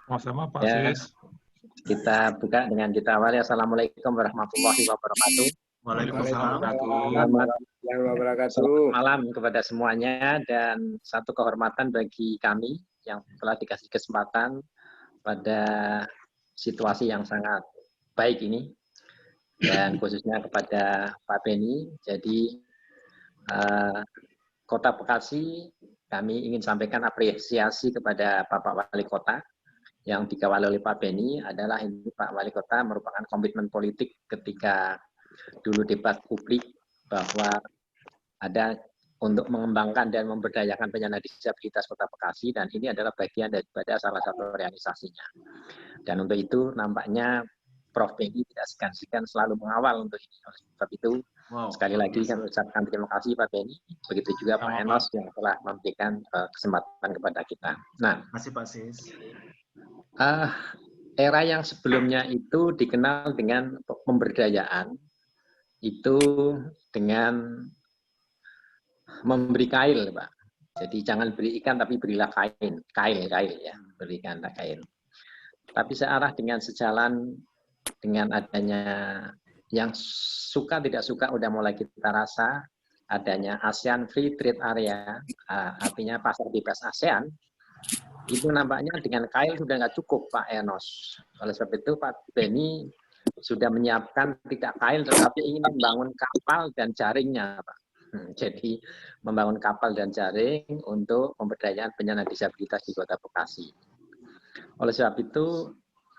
Sama-sama Pak Ya, Sis. kita buka dengan kita awali. Assalamualaikum warahmatullahi wabarakatuh. Waalaikumsalam Selamat Wabarakatuh. malam kepada semuanya dan satu kehormatan bagi kami yang telah dikasih kesempatan pada situasi yang sangat baik ini dan khususnya kepada Pak Beni. Jadi Kota Bekasi kami ingin sampaikan apresiasi kepada Bapak Wali Kota yang dikawal oleh Pak Beni. Adalah ini Pak Wali Kota merupakan komitmen politik ketika dulu debat publik bahwa ada untuk mengembangkan dan memberdayakan penyandang disabilitas Kota Bekasi, dan ini adalah bagian daripada salah satu realisasinya. Dan untuk itu nampaknya Prof. Beni tidak segan-segan selalu mengawal untuk ini. Oleh sebab itu, sekali lagi kami ucapkan terima kasih Pak Beni, begitu juga Pak Enos yang telah memberikan kesempatan kepada kita. Nah, terima kasih Pak Sis. Era yang sebelumnya itu dikenal dengan pemberdayaan, itu dengan memberi kail, Pak. Jadi jangan beri ikan tapi berilah kail ya, berikan kail. Tapi searah dengan sejalan dengan adanya yang suka tidak suka udah mulai kita rasa adanya ASEAN Free Trade Area, artinya pasar bebas ASEAN. Itu nampaknya dengan kail sudah nggak cukup Pak Enos. Oleh sebab itu Pak Beni sudah menyiapkan tidak kail tetapi ingin membangun kapal dan jaringnya Pak. Jadi membangun kapal dan jaring untuk pemberdayaan penyandang disabilitas di Kota Bekasi. Oleh sebab itu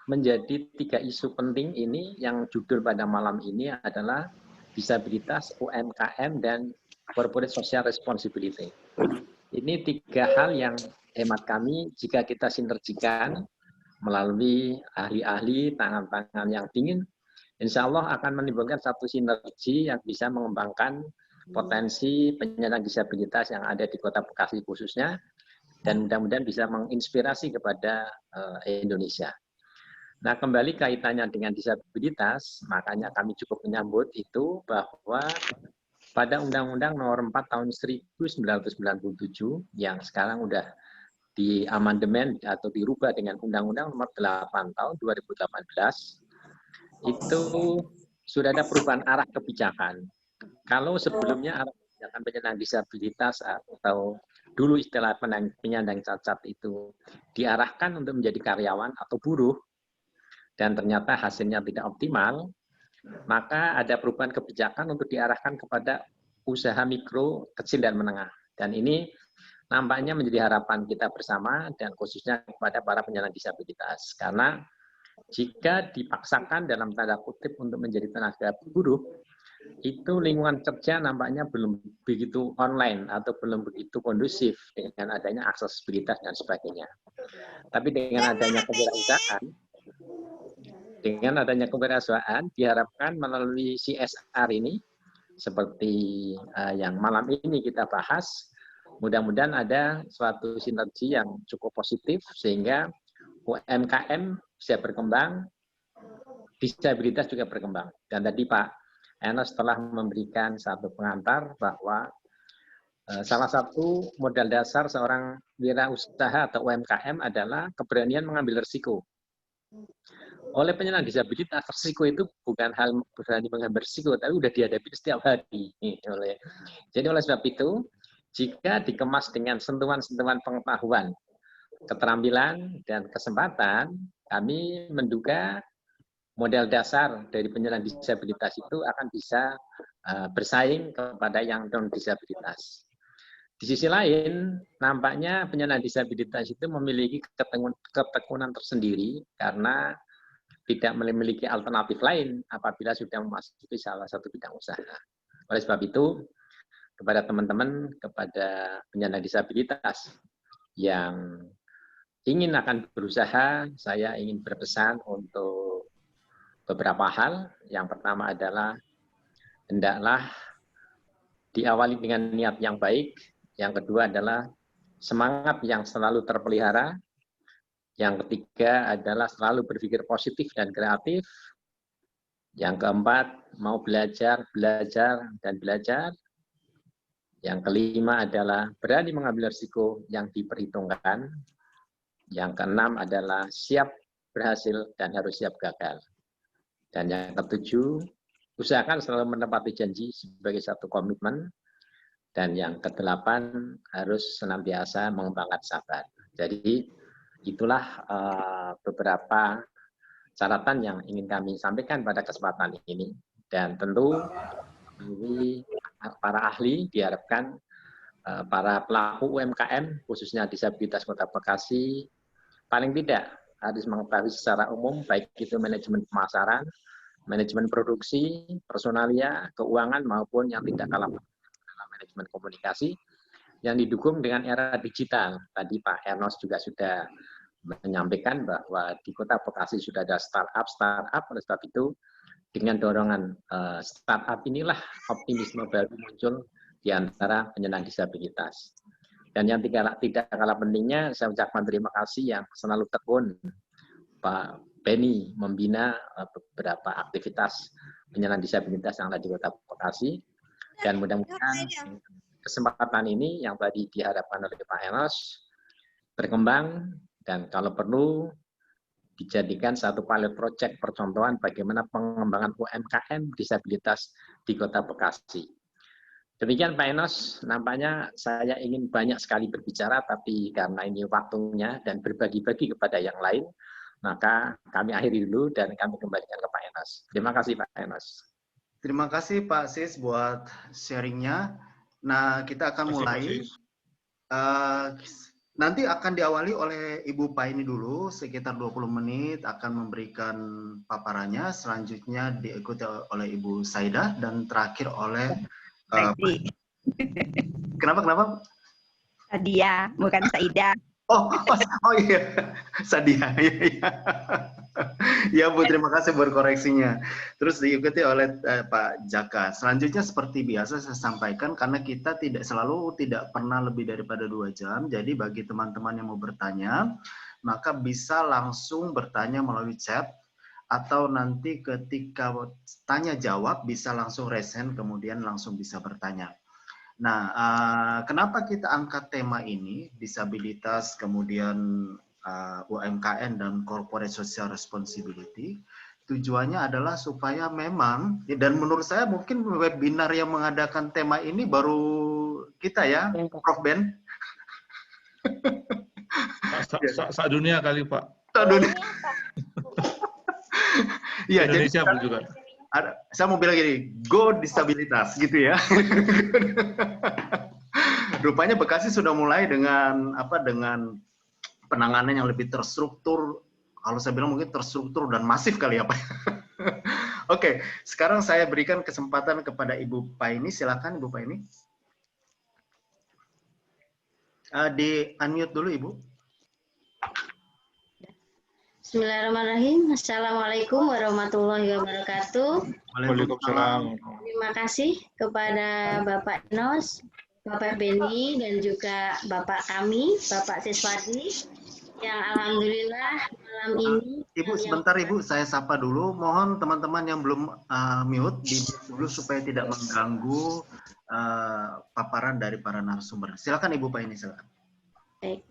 menjadi 3 isu penting ini yang judul pada malam ini adalah disabilitas, UMKM, dan corporate social responsibility. Ini 3 hal yang hemat kami jika kita sinergikan melalui ahli-ahli, tangan-tangan yang dingin, insya Allah akan menimbulkan satu sinergi yang bisa mengembangkan potensi penyandang disabilitas yang ada di Kota Bekasi khususnya, dan mudah-mudahan bisa menginspirasi kepada Indonesia. Nah, kembali kaitannya dengan disabilitas, makanya kami cukup menyambut itu bahwa pada Undang-Undang Nomor 4 Tahun 1997 yang sekarang udah diamandemen atau dirubah dengan Undang-Undang Nomor 8 Tahun 2018, itu sudah ada perubahan arah kebijakan. Kalau sebelumnya arah kebijakan penyandang disabilitas atau dulu istilah penyandang cacat itu diarahkan untuk menjadi karyawan atau buruh, dan ternyata hasilnya tidak optimal, maka ada perubahan kebijakan untuk diarahkan kepada usaha mikro, kecil, dan menengah. Dan ini nampaknya menjadi harapan kita bersama dan khususnya kepada para penyandang disabilitas. Karena jika dipaksakan dalam tanda kutip untuk menjadi tenaga buruh, itu lingkungan kerja nampaknya belum begitu online atau belum begitu kondusif dengan adanya aksesibilitas dan sebagainya. Tapi dengan adanya kewirausahaan diharapkan melalui CSR ini seperti yang malam ini kita bahas, mudah-mudahan ada suatu sinergi yang cukup positif sehingga UMKM bisa berkembang, disabilitas juga berkembang. Dan tadi Pak Enos telah memberikan satu pengantar bahwa salah satu modal dasar seorang wirausaha atau UMKM adalah keberanian mengambil risiko. Oleh penyandang disabilitas, risiko itu bukan hal berani mengambil risiko, tapi sudah dihadapi setiap hari. Jadi oleh sebab itu, jika dikemas dengan sentuhan-sentuhan pengetahuan, keterampilan, dan kesempatan, kami menduga modal dasar dari penyandang disabilitas itu akan bisa bersaing kepada yang non-disabilitas. Di sisi lain, nampaknya penyandang disabilitas itu memiliki ketekunan tersendiri karena tidak memiliki alternatif lain apabila sudah memasuki salah satu bidang usaha. Oleh sebab itu, kepada teman-teman, kepada penyandang disabilitas yang ingin akan berusaha, saya ingin berpesan untuk beberapa hal. Yang pertama adalah hendaklah diawali dengan niat yang baik. Yang kedua adalah semangat yang selalu terpelihara. Yang ketiga adalah selalu berpikir positif dan kreatif. Yang keempat, mau belajar, dan belajar. Yang kelima adalah berani mengambil risiko yang diperhitungkan. Yang keenam adalah siap berhasil dan harus siap gagal. Dan yang ketujuh, usahakan selalu menepati janji sebagai satu komitmen. Dan yang kedelapan, harus senantiasa mengembangkan sabar. Jadi itulah beberapa catatan yang ingin kami sampaikan pada kesempatan ini. Dan tentu para ahli diharapkan para pelaku UMKM, khususnya disabilitas Kota Bekasi, paling tidak harus mengetahui secara umum, baik itu manajemen pemasaran, manajemen produksi, personalia, keuangan, maupun yang tidak kalah dalam manajemen komunikasi, yang didukung dengan era digital. Tadi Pak Ernest juga sudah menyampaikan bahwa di Kota Bekasi sudah ada startup, oleh sebab itu dengan dorongan startup inilah optimisme baru muncul di antara penyandang disabilitas. Dan yang tidak kalah pentingnya, saya ucapkan terima kasih yang selalu tekun Pak Benny membina beberapa aktivitas penyandang disabilitas yang ada di Kota Bekasi. Dan mudah-mudahan kesempatan ini yang tadi diharapkan oleh Pak Enos berkembang, dan kalau perlu dijadikan satu pilot project percontohan bagaimana pengembangan UMKM disabilitas di Kota Bekasi. Demikian Pak Enos, nampaknya saya ingin banyak sekali berbicara, tapi karena ini waktunya dan berbagi-bagi kepada yang lain, maka kami akhiri dulu dan kami kembalikan ke Pak Enos. Terima kasih Pak Enos. Terima kasih Pak Sis buat sharingnya. Nah, kita akan mulai. Nanti akan diawali oleh Ibu Paini dulu, sekitar 20 menit akan memberikan paparannya. Selanjutnya diikuti oleh Ibu Saidah dan terakhir oleh Kenapa? Sadia, bukan Saidah. Oh iya, Sadia. Ya Bu, terima kasih berkoreksinya. Terus diikuti oleh Pak Jaka. Selanjutnya seperti biasa saya sampaikan, karena kita tidak pernah lebih daripada 2 jam. Jadi bagi teman-teman yang mau bertanya, maka bisa langsung bertanya melalui chat, atau nanti ketika tanya jawab bisa langsung raise hand, kemudian langsung bisa bertanya. Nah, kenapa kita angkat tema ini, disabilitas, kemudian UMKM dan corporate social responsibility? Tujuannya adalah supaya memang, dan menurut saya mungkin webinar yang mengadakan tema ini baru kita ya, Prof. Ben. Dunia kali Pak. Dunia. Ya, Indonesia jadi, juga. Saya mau bilang gini, go disabilitas gitu ya. Rupanya Bekasi sudah mulai dengan penanganan yang lebih terstruktur. Kalau saya bilang mungkin terstruktur dan masif kali ya Pak. Oke, sekarang saya berikan kesempatan kepada Ibu Paini. Silakan Ibu Paini. Di unmute dulu Ibu. Bismillahirrahmanirrahim. Assalamualaikum warahmatullahi wabarakatuh. Waalaikumsalam. Terima kasih kepada Bapak Enos, Bapak Benny, dan juga Bapak kami, Bapak Siswadi, yang alhamdulillah malam ini. Ibu, sebentar Ibu, saya sapa dulu. Mohon teman-teman yang belum mute, di-mute dulu supaya tidak mengganggu paparan dari para narasumber. Silakan Ibu Paini, silakan. Baik.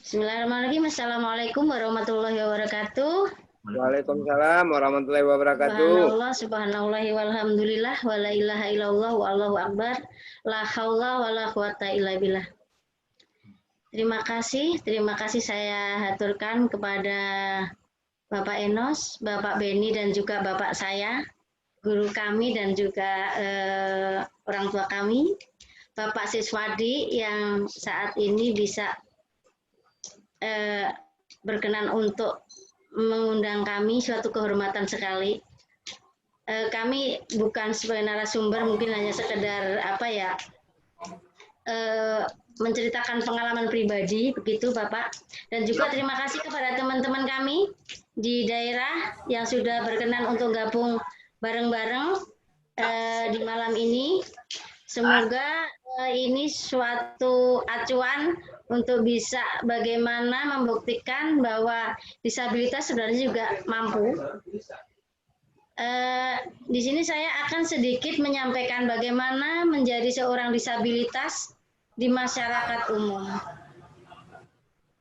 Bismillahirrahmanirrahim. Assalamualaikum warahmatullahi wabarakatuh. Waalaikumsalam warahmatullahi wabarakatuh. Subhanallah, walhamdulillah, wa la ilaha illallah, wa allahu akbar, la haula wa la quwata illa billah. Terima kasih saya haturkan kepada Bapak Enos, Bapak Benny, dan juga Bapak saya, guru kami dan juga orang tua kami, Bapak Siswadi yang saat ini bisa berkenan untuk mengundang kami, suatu kehormatan sekali. Kami bukan sebagai narasumber, mungkin hanya sekedar menceritakan pengalaman pribadi, begitu Bapak. Dan juga terima kasih kepada teman-teman kami di daerah yang sudah berkenan untuk gabung bareng-bareng di malam ini. Semoga ini suatu acuan untuk bisa bagaimana membuktikan bahwa disabilitas sebenarnya juga mampu. Di sini saya akan sedikit menyampaikan bagaimana menjadi seorang disabilitas di masyarakat umum.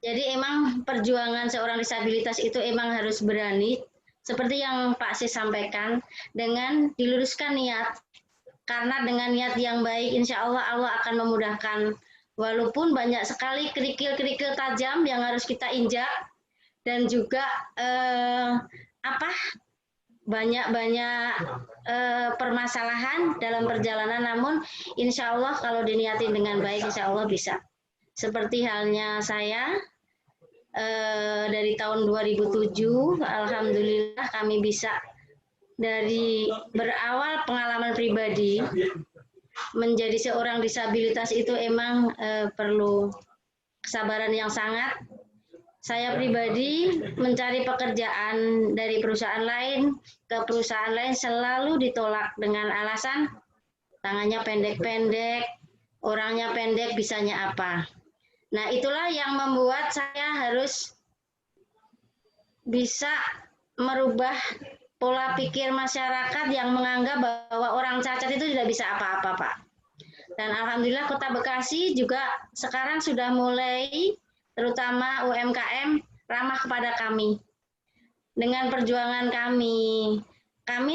Jadi emang perjuangan seorang disabilitas itu emang harus berani, seperti yang Pak Sis sampaikan, dengan diluruskan niat. Karena dengan niat yang baik, insya Allah Allah akan memudahkan. Walaupun banyak sekali kerikil-kerikil tajam yang harus kita injak, dan juga banyak-banyak permasalahan dalam perjalanan, namun insya Allah kalau diniatin dengan baik, insya Allah bisa. Seperti halnya saya, dari tahun 2007, alhamdulillah kami bisa dari berawal pengalaman pribadi, menjadi seorang disabilitas itu emang perlu kesabaran yang sangat. Saya pribadi mencari pekerjaan dari perusahaan lain ke perusahaan lain selalu ditolak dengan alasan tangannya pendek-pendek, orangnya pendek, bisanya apa. Nah, itulah yang membuat saya harus bisa merubah pola pikir masyarakat yang menganggap bahwa orang cacat itu tidak bisa apa-apa, Pak. Dan alhamdulillah Kota Bekasi juga sekarang sudah mulai, terutama UMKM, ramah kepada kami. Dengan perjuangan kami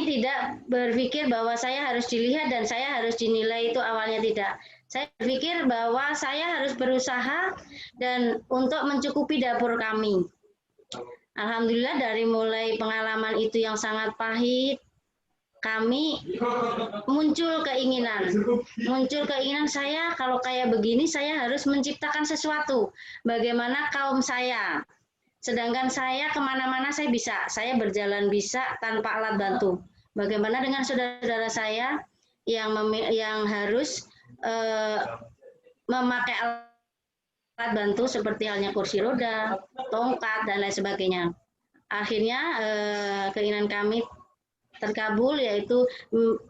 tidak berpikir bahwa saya harus dilihat dan saya harus dinilai, itu awalnya tidak. Saya berpikir bahwa saya harus berusaha dan untuk mencukupi dapur kami. Alhamdulillah dari mulai pengalaman itu yang sangat pahit, kami muncul keinginan saya kalau kayak begini saya harus menciptakan sesuatu. Bagaimana kaum saya? Sedangkan saya kemana-mana saya bisa, saya berjalan bisa tanpa alat bantu. Bagaimana dengan saudara-saudara saya yang harus memakai alat bantu seperti halnya kursi roda, tongkat, dan lain sebagainya. Akhirnya keinginan kami terkabul, yaitu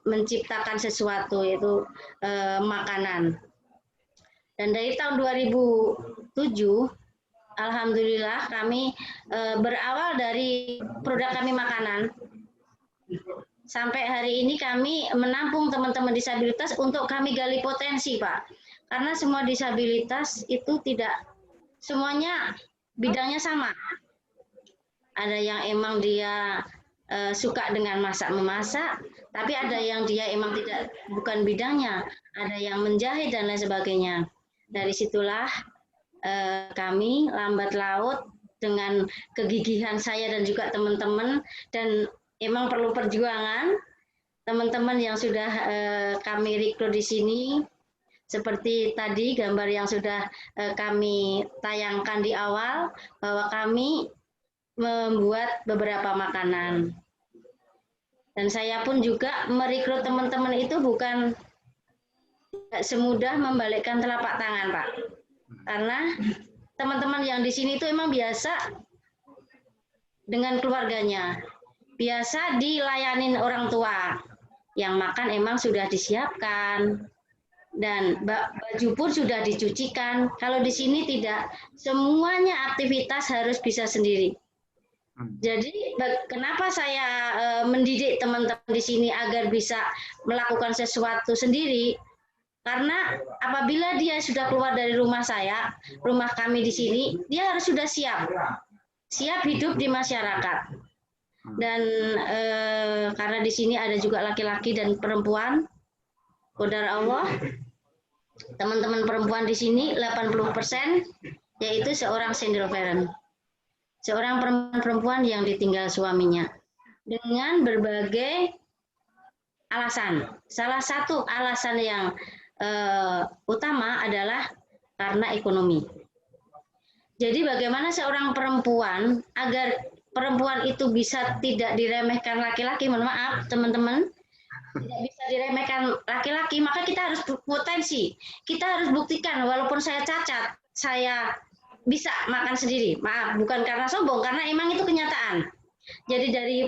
menciptakan sesuatu, yaitu makanan. Dan dari tahun 2007, alhamdulillah kami berawal dari produk kami makanan, sampai hari ini kami menampung teman-teman disabilitas untuk kami gali potensi, Pak. Karena semua disabilitas itu tidak semuanya bidangnya sama. Ada yang emang dia suka dengan masak-memasak, tapi ada yang dia emang bukan bidangnya, ada yang menjahit dan lain sebagainya. Dari situlah kami lambat laut dengan kegigihan saya dan juga teman-teman, dan emang perlu perjuangan teman-teman yang sudah kami rekrut di sini, seperti tadi gambar yang sudah kami tayangkan di awal, bahwa kami membuat beberapa makanan. Dan saya pun juga merekrut teman-teman itu bukan semudah membalikkan telapak tangan, Pak. Karena teman-teman yang di sini itu emang biasa dengan keluarganya, biasa dilayanin orang tua, yang makan emang sudah disiapkan, dan baju pun sudah dicucikan. Kalau di sini tidak, semuanya aktivitas harus bisa sendiri. Jadi kenapa saya mendidik teman-teman di sini agar bisa melakukan sesuatu sendiri? Karena apabila dia sudah keluar dari rumah saya, rumah kami di sini, dia harus sudah siap hidup di masyarakat. Dan karena di sini ada juga laki-laki dan perempuan, qadar Allah, teman-teman perempuan di sini 80% yaitu seorang single parent, seorang perempuan yang ditinggal suaminya dengan berbagai alasan. Salah satu alasan yang utama adalah karena ekonomi. Jadi bagaimana seorang perempuan agar perempuan itu bisa tidak diremehkan laki-laki, mohon maaf teman-teman, tidak bisa diremehkan laki-laki, maka kita harus potensi. Kita harus buktikan walaupun saya cacat, saya bisa makan sendiri. Maaf, bukan karena sombong, karena emang itu kenyataan. Jadi dari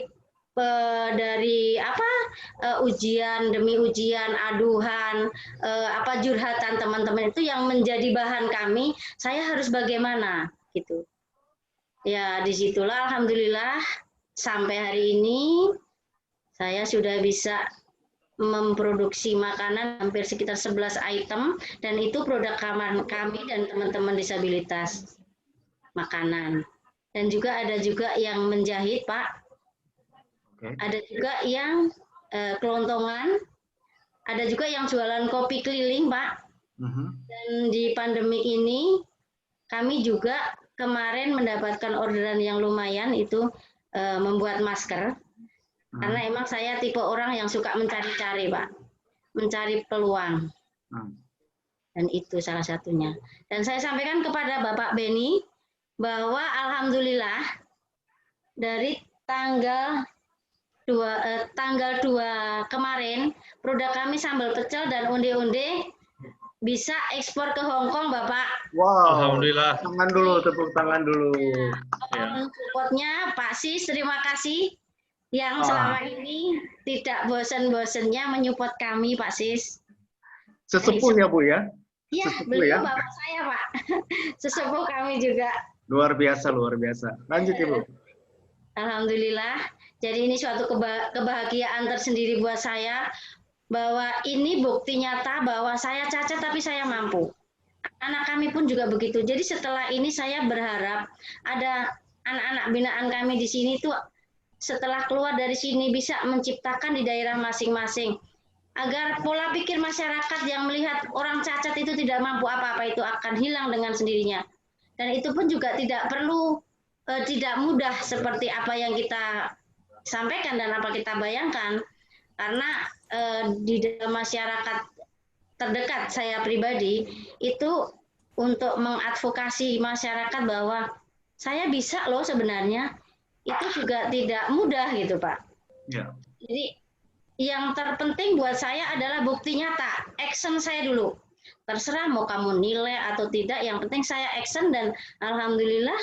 ujian demi ujian, aduhan, curhatan teman-teman itu yang menjadi bahan kami, saya harus bagaimana gitu. Ya, disitulah alhamdulillah sampai hari ini saya sudah bisa memproduksi makanan hampir sekitar 11 item, dan itu produk kami dan teman-teman disabilitas. makanan. Dan juga ada juga yang menjahit, Pak. Oke. Ada juga yang kelontongan. Ada juga yang jualan kopi keliling, Pak. Dan di pandemi ini kami juga kemarin mendapatkan orderan yang lumayan itu membuat masker. Karena emang saya tipe orang yang suka mencari-cari, Pak. Mencari peluang. Dan itu salah satunya. Dan saya sampaikan kepada Bapak Beni bahwa alhamdulillah dari tanggal 2 kemarin produk kami sambal pecel dan onde-onde bisa ekspor ke Hong Kong, Bapak. Wow. Alhamdulillah. Tangan dulu, tepuk tangan dulu. Mohon supportnya Pak Sis, terima kasih yang selama ini tidak bosan-bosannya menyupport kami, Pak Sis. Sesepuh ya Bu ya? Iya, Sesepuh beliau ya? Bapak saya, Pak. Sesepuh kami juga. Luar biasa, luar biasa. Lanjut Ibu. Alhamdulillah. Jadi ini suatu kebahagiaan tersendiri buat saya bahwa ini bukti nyata bahwa saya cacat tapi saya mampu. Anak kami pun juga begitu. Jadi setelah ini saya berharap ada anak-anak binaan kami di sini tuh setelah keluar dari sini bisa menciptakan di daerah masing-masing. Agar pola pikir masyarakat yang melihat orang cacat itu tidak mampu apa-apa itu akan hilang dengan sendirinya. Dan itu pun juga tidak perlu, tidak mudah seperti apa yang kita sampaikan dan apa kita bayangkan. Karena di dalam masyarakat terdekat saya pribadi, itu untuk mengadvokasi masyarakat bahwa saya bisa loh sebenarnya, itu juga tidak mudah gitu Pak. Ya. Jadi yang terpenting buat saya adalah bukti nyata, action saya dulu. Terserah mau kamu nilai atau tidak, yang penting saya action dan alhamdulillah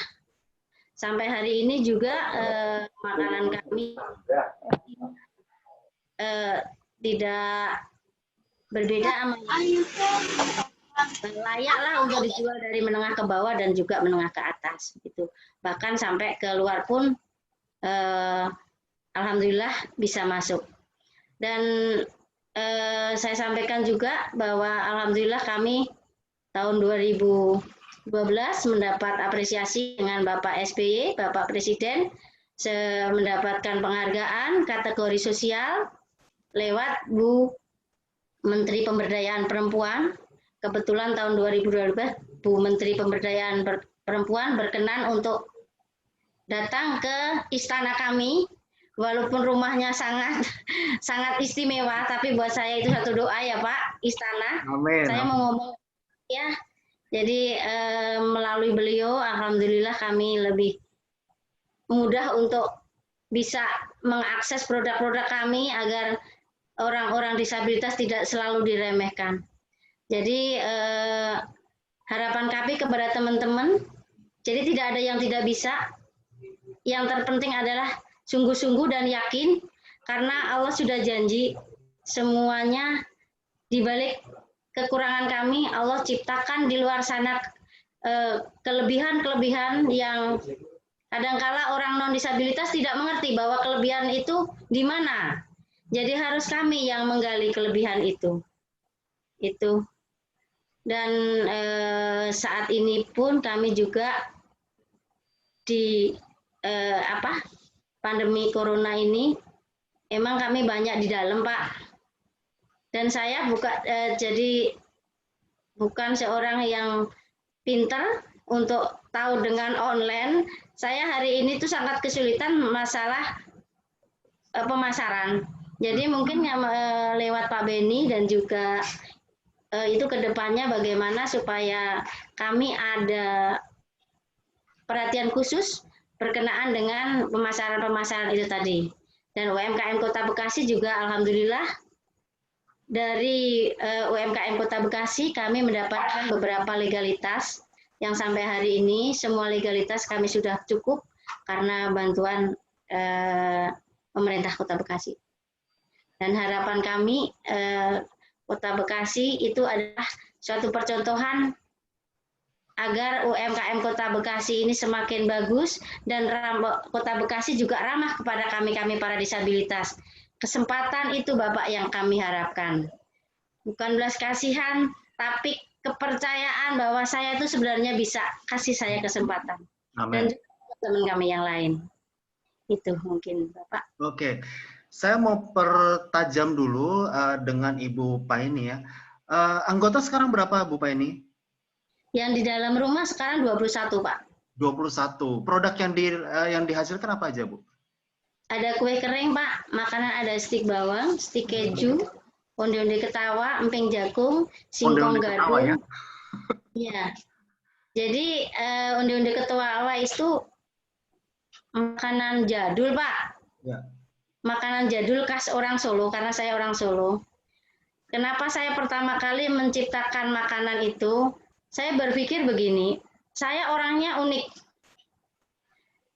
sampai hari ini juga makanan kami tidak berbeda sama layaklah untuk dijual dari menengah ke bawah dan juga menengah ke atas gitu. Bahkan sampai ke luar pun alhamdulillah bisa masuk. Dan saya sampaikan juga bahwa alhamdulillah kami tahun 2012 mendapat apresiasi dengan Bapak SBY, Bapak Presiden, mendapatkan penghargaan kategori sosial lewat Bu Menteri Pemberdayaan Perempuan. Kebetulan tahun 2012 Bu Menteri Pemberdayaan Perempuan berkenan untuk datang ke istana kami. Walaupun rumahnya sangat istimewa, tapi buat saya itu satu doa ya Pak, istana. Amin. Saya mau ngomong ya, jadi melalui beliau, alhamdulillah kami lebih mudah untuk bisa mengakses produk-produk kami agar orang-orang disabilitas tidak selalu diremehkan. Jadi harapan kami kepada teman-teman, jadi tidak ada yang tidak bisa. Yang terpenting adalah sungguh-sungguh dan yakin, karena Allah sudah janji semuanya di balik kekurangan kami, Allah ciptakan di luar sana kelebihan-kelebihan yang kadangkala orang non-disabilitas tidak mengerti bahwa kelebihan itu di mana. Jadi harus kami yang menggali kelebihan itu. Dan saat ini pun kami juga di pandemi corona ini, emang kami banyak di dalam, Pak. Dan saya jadi bukan seorang yang pintar untuk tahu dengan online. Saya hari ini tuh sangat kesulitan masalah pemasaran. Jadi mungkin lewat Pak Beni dan juga itu kedepannya bagaimana supaya kami ada perhatian khusus berkenaan dengan pemasaran-pemasaran itu tadi. Dan UMKM Kota Bekasi juga alhamdulillah dari UMKM Kota Bekasi kami mendapatkan beberapa legalitas yang sampai hari ini semua legalitas kami sudah cukup karena bantuan pemerintah Kota Bekasi. Dan harapan kami Kota Bekasi itu adalah suatu percontohan agar UMKM Kota Bekasi ini semakin bagus dan Kota Bekasi juga ramah kepada kami para disabilitas. Kesempatan itu Bapak yang kami harapkan. Bukan belas kasihan, tapi kepercayaan bahwa saya itu sebenarnya bisa, kasih saya kesempatan. dan Amin. juga teman kami yang lain. Itu mungkin Bapak. Oke, saya mau pertajam dulu dengan Ibu Paini ya. Anggota sekarang berapa Bu Paini? Yang di dalam rumah sekarang 21 Pak. 21. Produk yang dihasilkan apa aja Bu? Ada kue kering Pak, makanan ada stik bawang, stik keju, onde-onde ketawa, emping jagung, singkong Onde-onde ketawa ya? gadung. Iya. Jadi onde-onde ketawa itu makanan jadul Pak. Ya. Makanan jadul khas orang Solo karena saya orang Solo. Kenapa saya pertama kali menciptakan makanan itu? Saya berpikir begini, saya orangnya unik.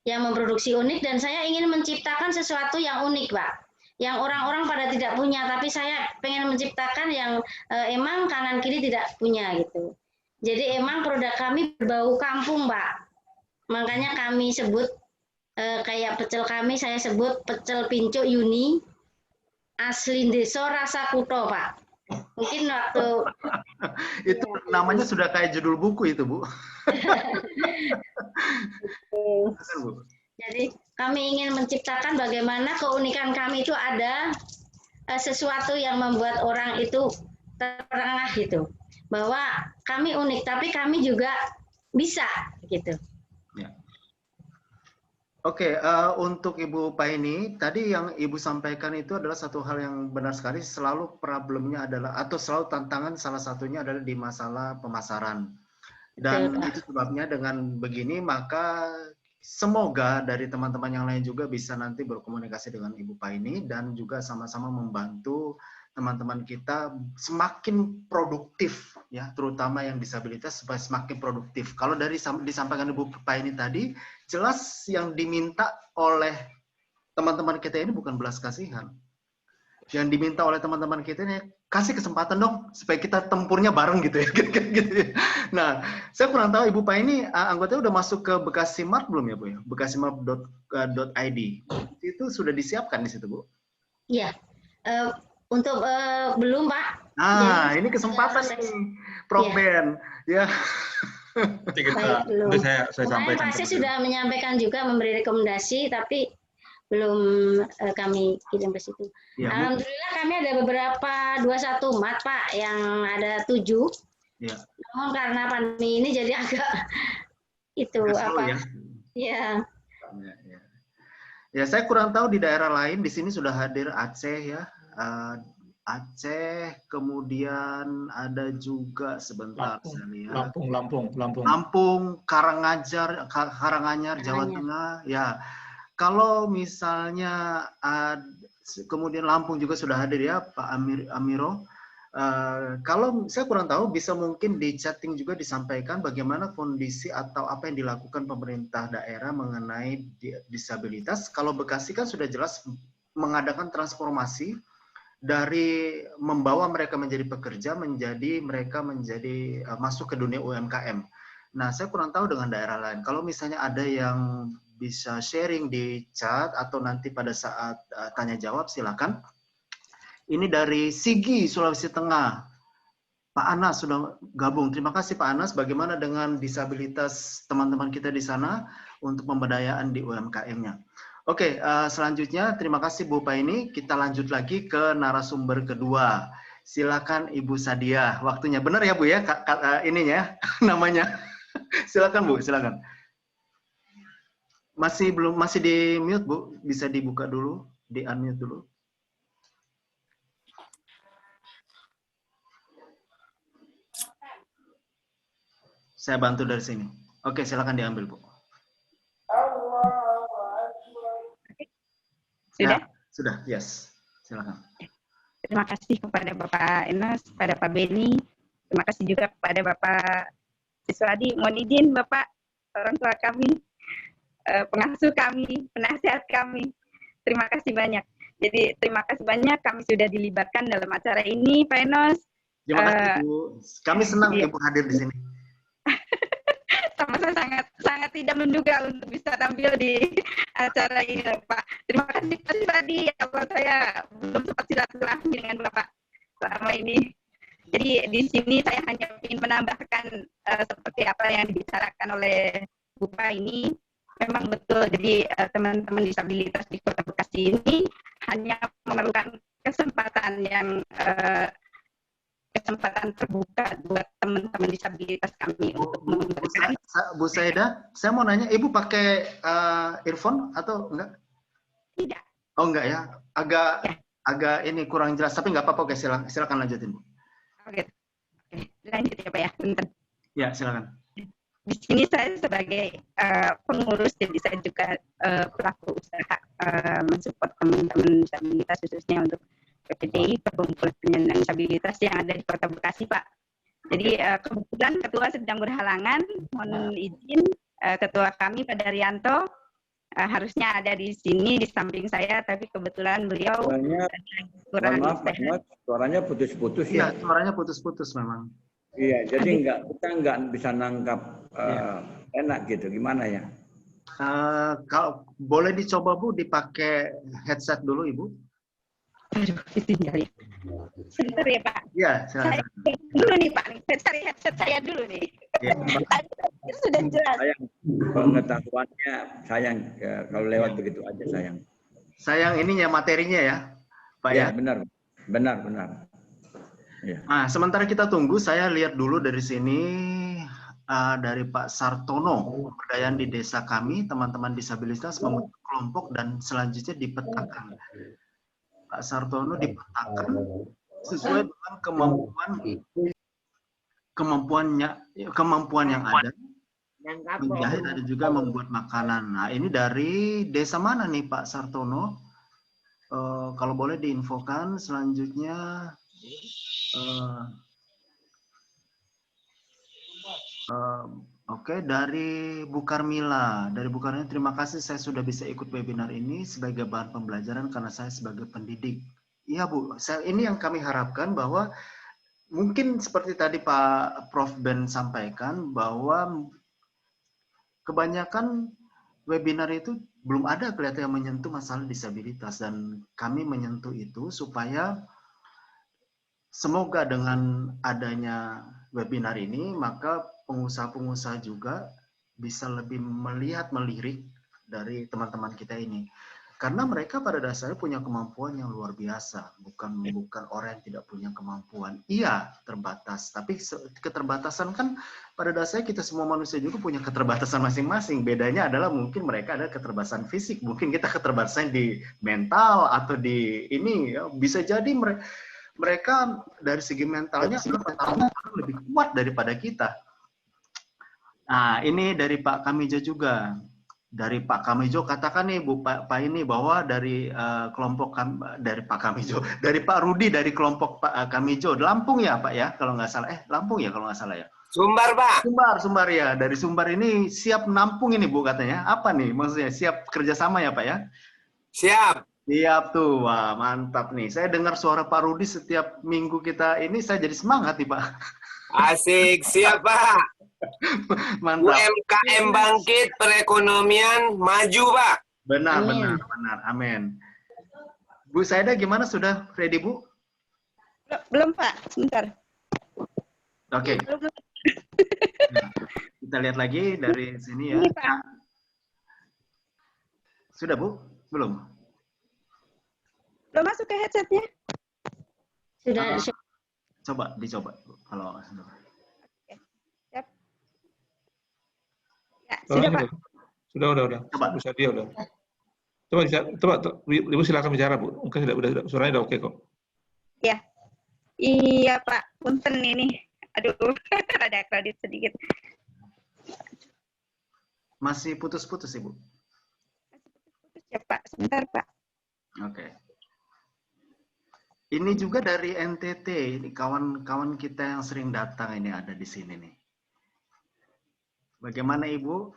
Yang memproduksi unik dan saya ingin menciptakan sesuatu yang unik, Pak. Yang orang-orang pada tidak punya, tapi saya pengen menciptakan yang emang kanan kiri tidak punya gitu. Jadi emang produk kami berbau kampung, Pak. Makanya kami sebut kayak pecel kami saya sebut pecel pincuk Yuni asli desa rasa kutho, Pak. Mungkin waktu itu namanya sudah kayak judul buku itu, Bu. Jadi kami ingin menciptakan bagaimana keunikan kami itu ada sesuatu yang membuat orang itu terengah gitu. Bahwa kami unik, tapi kami juga bisa gitu. Ya. Oke, untuk Ibu Paini, tadi yang Ibu sampaikan itu adalah satu hal yang benar sekali. Selalu problemnya adalah, atau selalu tantangan salah satunya adalah di masalah pemasaran. Dan itu sebabnya dengan begini, maka semoga dari teman-teman yang lain juga bisa nanti berkomunikasi dengan Ibu Paini dan juga sama-sama membantu teman-teman kita semakin produktif, ya, terutama yang disabilitas supaya semakin produktif. Kalau dari disampaikan Ibu Paini tadi, jelas yang diminta oleh teman-teman kita ini bukan belas kasihan. Yang diminta oleh teman-teman kita ini, kasih kesempatan dong, supaya kita tempurnya bareng gitu ya. Gitu. Nah, saya kurang tahu Ibu Paini anggotanya udah masuk ke Bekasi Mart belum ya Bu? Ya? Bekasimart.id. Itu sudah disiapkan di situ Bu? Iya. Untuk belum Pak. Nah, ini kesempatan nih, Prof. Ben. Ya. Nanti saya sampaikan. Pak Sis sudah menyampaikan juga memberi rekomendasi, tapi belum kami kirim ke situ. Ya, alhamdulillah kami ada beberapa 21 mat Pak, yang ada 7. Ya. Namun karena pandemi ini jadi agak itu apa? Ya. Ya, saya kurang tahu di daerah lain. Di sini sudah hadir Aceh ya. Aceh, kemudian ada juga sebentar saya lihat. Lampung, Karanganyar, Jawa Tengah. Ya, kalau misalnya kemudian Lampung juga sudah hadir ya, Pak Amiro. Kalau saya kurang tahu, bisa mungkin di chatting juga disampaikan bagaimana kondisi atau apa yang dilakukan pemerintah daerah mengenai disabilitas. Kalau Bekasi kan sudah jelas mengadakan transformasi dari membawa mereka menjadi pekerja, mereka menjadi masuk ke dunia UMKM. Nah, saya kurang tahu dengan daerah lain. Kalau misalnya ada yang bisa sharing di chat atau nanti pada saat tanya jawab, silakan. Ini dari Sigi, Sulawesi Tengah. Pak Anas sudah gabung. Terima kasih Pak Anas. Bagaimana dengan disabilitas teman-teman kita di sana untuk pemberdayaan di UMKM-nya? Oke, selanjutnya terima kasih Bu Paini. Kita lanjut lagi ke narasumber kedua. Silakan Ibu Sadia. Waktunya benar ya Bu ya, ininya namanya. Silakan Bu, silakan. Masih di mute Bu, bisa dibuka dulu, di unmute dulu. Saya bantu dari sini. Oke, silakan diambil Bu. Sudah? Ya, sudah, yes. Silakan. Terima kasih kepada Bapak Enos, kepada Pak Beni. Terima kasih juga kepada Bapak Siswadi. Mohon izin Bapak, orang tua kami, pengasuh kami, penasihat kami. Terima kasih banyak. Jadi terima kasih banyak kami sudah dilibatkan dalam acara ini, Pak Enos. Terima kasih Bu. Kami senang Ibu hadir di sini. Sama saya sangat tidak menduga untuk bisa tampil di acara ini, Pak. Terima kasih Pak Siswadi. Kalau saya belum sempat silaturahmi dengan Bapak selama ini. Jadi di sini saya hanya ingin menambahkan seperti apa yang dibicarakan oleh Bupa ini memang betul. Jadi teman-teman disabilitas di Kota Bekasi ini hanya memerlukan kesempatan yang kesempatan terbuka buat teman-teman disabilitas kami untuk memberikan. Bu Saida, saya mau nanya, Ibu pakai earphone atau enggak? Tidak. Oh enggak ya, agak ini kurang jelas, tapi nggak apa-apa. Oke, silakan lanjutin, Bu. Oke, lanjut ya Pak ya, bentar. Ya, silakan. Di sini saya sebagai pengurus, jadi saya juga pelaku usaha mensupport teman-teman disabilitas, khususnya untuk PPDI, Perkumpulan Penyandang Disabilitas yang ada di Kota Bekasi, Pak. Jadi kebetulan Ketua sedang berhalangan, mohon izin Ketua kami Pak Daryanto harusnya ada di sini di samping saya, tapi kebetulan beliau kurang. Maaf, suaranya putus-putus ya. Iya, suaranya putus-putus memang. Iya, jadi kita nggak bisa nangkap enak gitu. Gimana ya? Kalau boleh dicoba Bu, dipakai headset dulu Ibu. Aduh, ditinggal ya. Sebentar ya Pak. Iya, silakan. Saya dulu nih Pak, cari headset saya dulu nih. Ya. Itu sudah jelas. Sayang, pengetahuannya sayang kalau lewat begitu aja sayang. Sayang ininya materinya ya, Pak ya. Benar. Ya. Nah, sementara kita tunggu, saya lihat dulu dari sini dari Pak Sartono, pemberdayaan di desa kami, teman-teman disabilitas membentuk kelompok dan selanjutnya dipetakan. Pak Sartono dipetakan sesuai dengan kemampuan yang ada, menjahit dan juga membuat makanan. Nah, ini dari desa mana nih Pak Sartono? Kalau boleh diinfokan selanjutnya. Oke, dari Bu Karmila. Dari Bu Karmila, terima kasih saya sudah bisa ikut webinar ini sebagai bahan pembelajaran karena saya sebagai pendidik. Iya Bu, ini yang kami harapkan bahwa mungkin seperti tadi Pak Prof. Ben sampaikan bahwa kebanyakan webinar itu belum ada kelihatan yang menyentuh masalah disabilitas, dan kami menyentuh itu supaya semoga dengan adanya webinar ini maka pengusaha-pengusaha juga bisa lebih melirik dari teman-teman kita ini. Karena mereka pada dasarnya punya kemampuan yang luar biasa, bukan orang yang tidak punya kemampuan. Iya, terbatas, tapi keterbatasan kan pada dasarnya kita semua manusia juga punya keterbatasan masing-masing. Bedanya adalah mungkin mereka ada keterbatasan fisik, mungkin kita keterbatasan di mental atau di ini, ya. Bisa jadi mereka dari segi mentalnya lebih kuat daripada kita. Nah, ini dari Pak Kamijo juga. Dari Pak Kamijo, katakan nih Bu Pak ini bahwa dari kelompok dari Pak Kamijo, dari Pak Rudi dari kelompok Pak Kamijo, Lampung ya Pak ya, kalau nggak salah. Lampung ya kalau nggak salah ya. Sumbar Pak. Sumbar ya. Dari Sumbar ini siap nampung ini Bu katanya. Apa nih maksudnya? Siap kerjasama ya Pak ya? Siap. Siap tuh, wah mantap nih. Saya dengar suara Pak Rudi setiap minggu kita ini, saya jadi semangat nih Pak. Asik, siap Pak. Mantap. UMKM bangkit, perekonomian maju Pak. Benar. Amin. Bu Saida gimana, sudah ready Bu? Belum Pak, sebentar. Oke. Nah, kita lihat lagi dari sini ya. Ini, Pak. Sudah Bu? Belum? Belum masuk ke headsetnya? Sudah. Coba dicoba Bu, kalau sudah. Ya, sudah Pak. Sudah. Coba. Bisa dia udah. Coba, Ibu silakan bicara Bu. Mungkin sudah suaranya udah oke kok. Ya. Iya Pak, punten ini. Aduh, ada kredit sedikit. Masih putus-putus Ibu? Putus ya Pak, sebentar Pak. Oke. Ini juga dari NTT, ini kawan-kawan kita yang sering datang ini ada di sini nih. Bagaimana Ibu?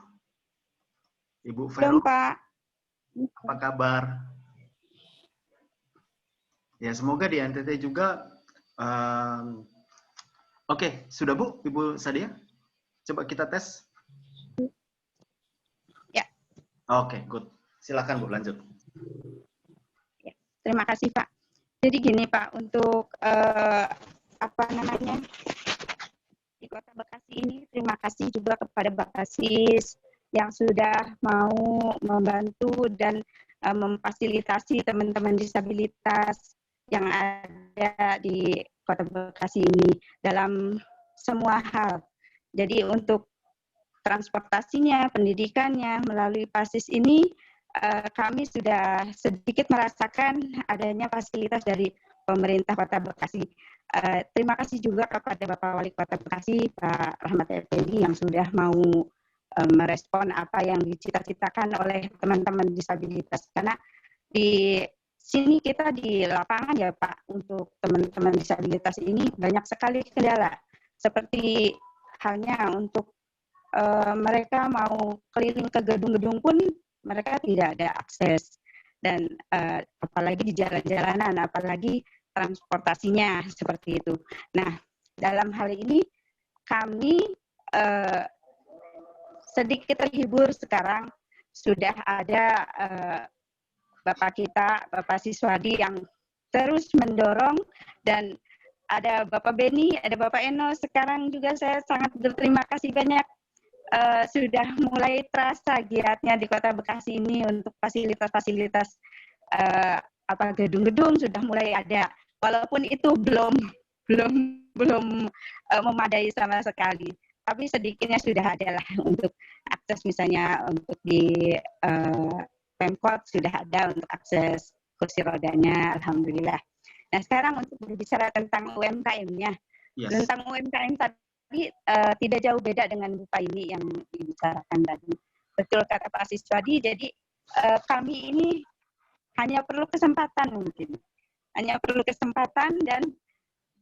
Ibu Vero? Belum Pak. Apa kabar? Ya semoga di NTT juga. Oke, sudah Bu, Ibu Sadia? Coba kita tes. Ya. Oke, good. Silakan Bu, lanjut. Ya, terima kasih Pak. Jadi gini Pak, untuk apa namanya, di Kota Bekasi ini, terima kasih juga kepada Basis yang sudah mau membantu dan memfasilitasi teman-teman disabilitas yang ada di Kota Bekasi ini dalam semua hal. Jadi untuk transportasinya, pendidikannya melalui PASIS ini kami sudah sedikit merasakan adanya fasilitas dari pemerintah Kota Bekasi. Terima kasih juga kepada Bapak Wali Kota Bekasi, Pak Rahmat Effendi, yang sudah mau merespon apa yang dicita-citakan oleh teman-teman disabilitas. Karena di sini kita di lapangan ya Pak, untuk teman-teman disabilitas ini banyak sekali kendala. Seperti halnya untuk mereka mau keliling ke gedung-gedung pun mereka tidak ada akses. Dan apalagi di jalan-jalanan, apalagi transportasinya seperti itu. Nah, dalam hal ini kami sedikit terhibur sekarang sudah ada Bapak kita, Bapak Siswadi yang terus mendorong, dan ada Bapak Beni, ada Bapak Eno. Sekarang juga saya sangat berterima kasih banyak sudah mulai terasa giatnya di Kota Bekasi ini untuk fasilitas-fasilitas gedung-gedung sudah mulai ada, walaupun itu belum memadai sama sekali. Tapi sedikitnya sudah ada lah untuk akses, misalnya untuk di Pemkot sudah ada untuk akses kursi rodanya, alhamdulillah. Nah sekarang untuk berbicara tentang UMKM-nya, tentang UMKM tadi tidak jauh beda dengan Bu Paini yang dibicarakan tadi. Betul kata Pak Siswadi, jadi kami ini hanya perlu kesempatan mungkin. Hanya perlu kesempatan dan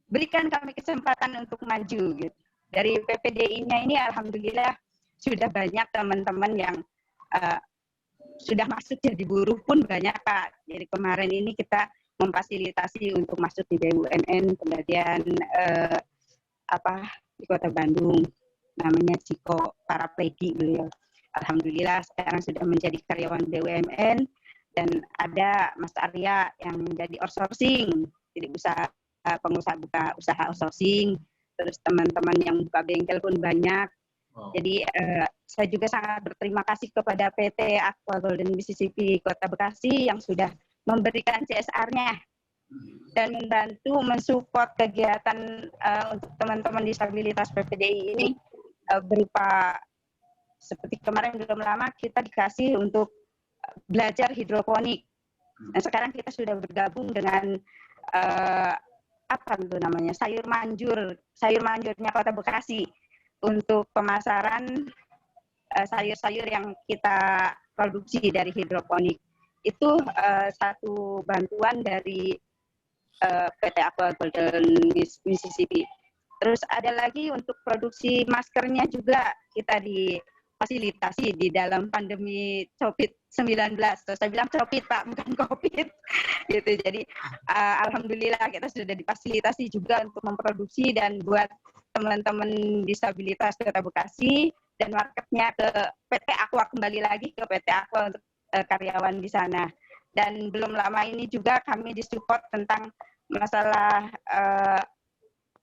berikan kami kesempatan untuk maju gitu. Dari PPDI-nya ini alhamdulillah sudah banyak teman-teman yang sudah masuk jadi buruh pun banyak Pak. Jadi kemarin ini kita memfasilitasi untuk masuk di BUMN kemudian di Kota Bandung, namanya Ciko Paraplegi beliau. Alhamdulillah sekarang sudah menjadi karyawan BUMN, dan ada Mas Arya yang menjadi outsourcing, jadi pengusaha buka usaha outsourcing, terus teman-teman yang buka bengkel pun banyak. Jadi saya juga sangat berterima kasih kepada PT Aqua Golden Mississippi Kota Bekasi yang sudah memberikan CSR-nya dan membantu mensupport kegiatan untuk teman-teman disabilitas PPDI ini berupa seperti kemarin belum lama kita dikasih untuk belajar hidroponik. Nah sekarang kita sudah bergabung dengan sayur manjurnya Kota Bekasi untuk pemasaran sayur-sayur yang kita produksi dari hidroponik. Itu satu bantuan dari PT Aqua Golden Mississippi. Terus ada lagi untuk produksi maskernya juga kita difasilitasi di dalam pandemi COVID-19. Terus saya bilang COVID Pak, bukan COVID. Gitu. Jadi alhamdulillah kita sudah difasilitasi juga untuk memproduksi dan buat teman-teman disabilitas Kota Bekasi, dan marketnya ke PT Aqua, kembali lagi ke PT Aqua untuk karyawan di sana. Dan belum lama ini juga kami disupport tentang masalah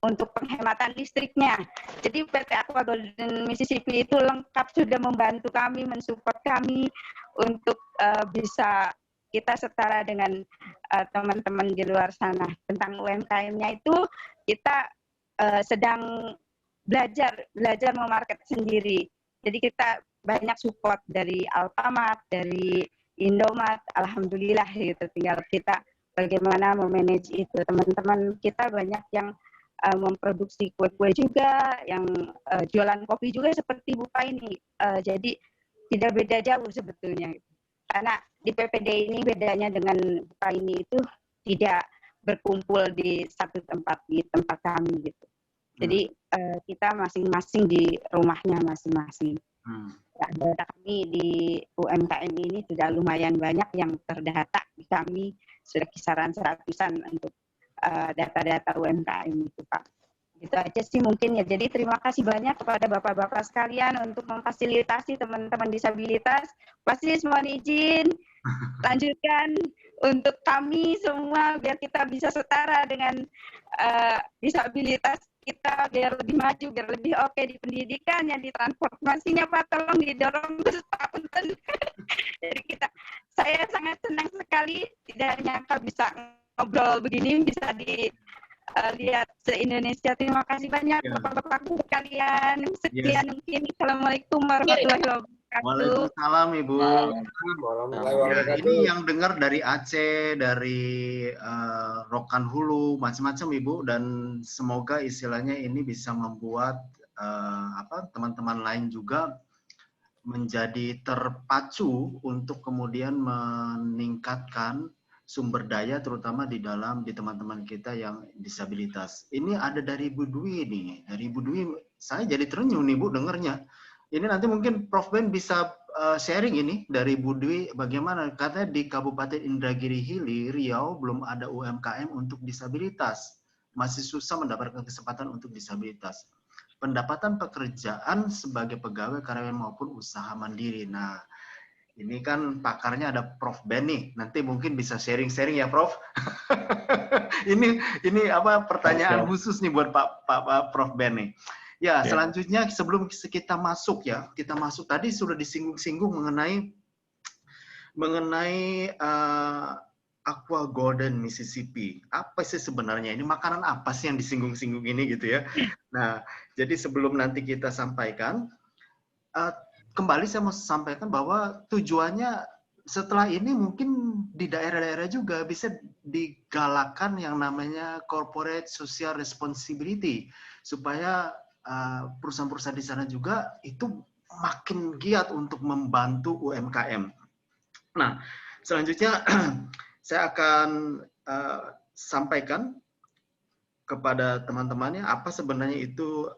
untuk penghematan listriknya. Jadi PT Aqua Golden Mississippi itu lengkap sudah membantu kami, mensupport kami untuk bisa kita setara dengan teman-teman di luar sana. Tentang UMKM-nya itu kita sedang belajar memarket sendiri. Jadi kita banyak support dari Alfamart, dari Indomaret, alhamdulillah gitu. Tinggal kita bagaimana memanage itu. Teman-teman kita banyak yang memproduksi kue-kue juga, yang jualan kopi juga seperti Bu Paini. Jadi tidak beda jauh sebetulnya. Karena di PPD ini bedanya dengan Bu Paini itu tidak berkumpul di satu tempat, di tempat kami gitu. Jadi kita masing-masing di rumahnya masing-masing. Data kami di UMKM ini sudah lumayan banyak yang terdata di kami, sudah kisaran 100-an untuk data-data UMKM itu Pak. Itu aja sih mungkin ya. Jadi terima kasih banyak kepada bapak-bapak sekalian untuk memfasilitasi teman-teman disabilitas. Pasti mohon izin lanjutkan untuk kami semua biar kita bisa setara dengan disabilitas kita biar lebih maju, biar lebih oke di pendidikan, yang di transformasinya Pak, tolong didorong terus Pak Punten. Jadi saya sangat senang sekali, tidak nyangka bisa ngobrol begini, bisa lihat se-Indonesia. Terima kasih banyak Bapak-Bapakku sekalian. Sekian mungkin. Assalamualaikum warahmatullahi wabarakatuh. Waalaikumsalam Ibu. Ya, ini yang dengar dari Aceh, dari Rokan Hulu, macam-macam Ibu, dan semoga istilahnya ini bisa membuat teman-teman lain juga menjadi terpacu untuk kemudian meningkatkan sumber daya terutama di teman-teman kita yang disabilitas. Ini ada dari Ibu Dwi nih, dari Ibu Dwi saya jadi terenyuh nih Bu dengernya. Ini nanti mungkin Prof Ben bisa sharing ini dari Bu Dwi bagaimana, katanya di Kabupaten Indragiri Hili, Riau belum ada UMKM untuk disabilitas. Masih susah mendapatkan kesempatan untuk disabilitas. Pendapatan pekerjaan sebagai pegawai karyawan maupun usaha mandiri. Nah, ini kan pakarnya ada Prof Ben nih. Nanti mungkin bisa sharing-sharing ya Prof. ini pertanyaan khusus nih buat Pak Prof Ben nih. Ya, selanjutnya sebelum kita masuk tadi sudah disinggung-singgung mengenai Aqua Golden Mississippi. Apa sih sebenarnya ini, makanan apa sih yang disinggung-singgung ini gitu ya. Nah, jadi sebelum nanti kita sampaikan, kembali saya mau sampaikan bahwa tujuannya setelah ini mungkin di daerah-daerah juga bisa digalakan yang namanya corporate social responsibility, supaya perusahaan-perusahaan di sana juga itu makin giat untuk membantu UMKM. Nah, selanjutnya saya akan sampaikan kepada teman-temannya apa sebenarnya itu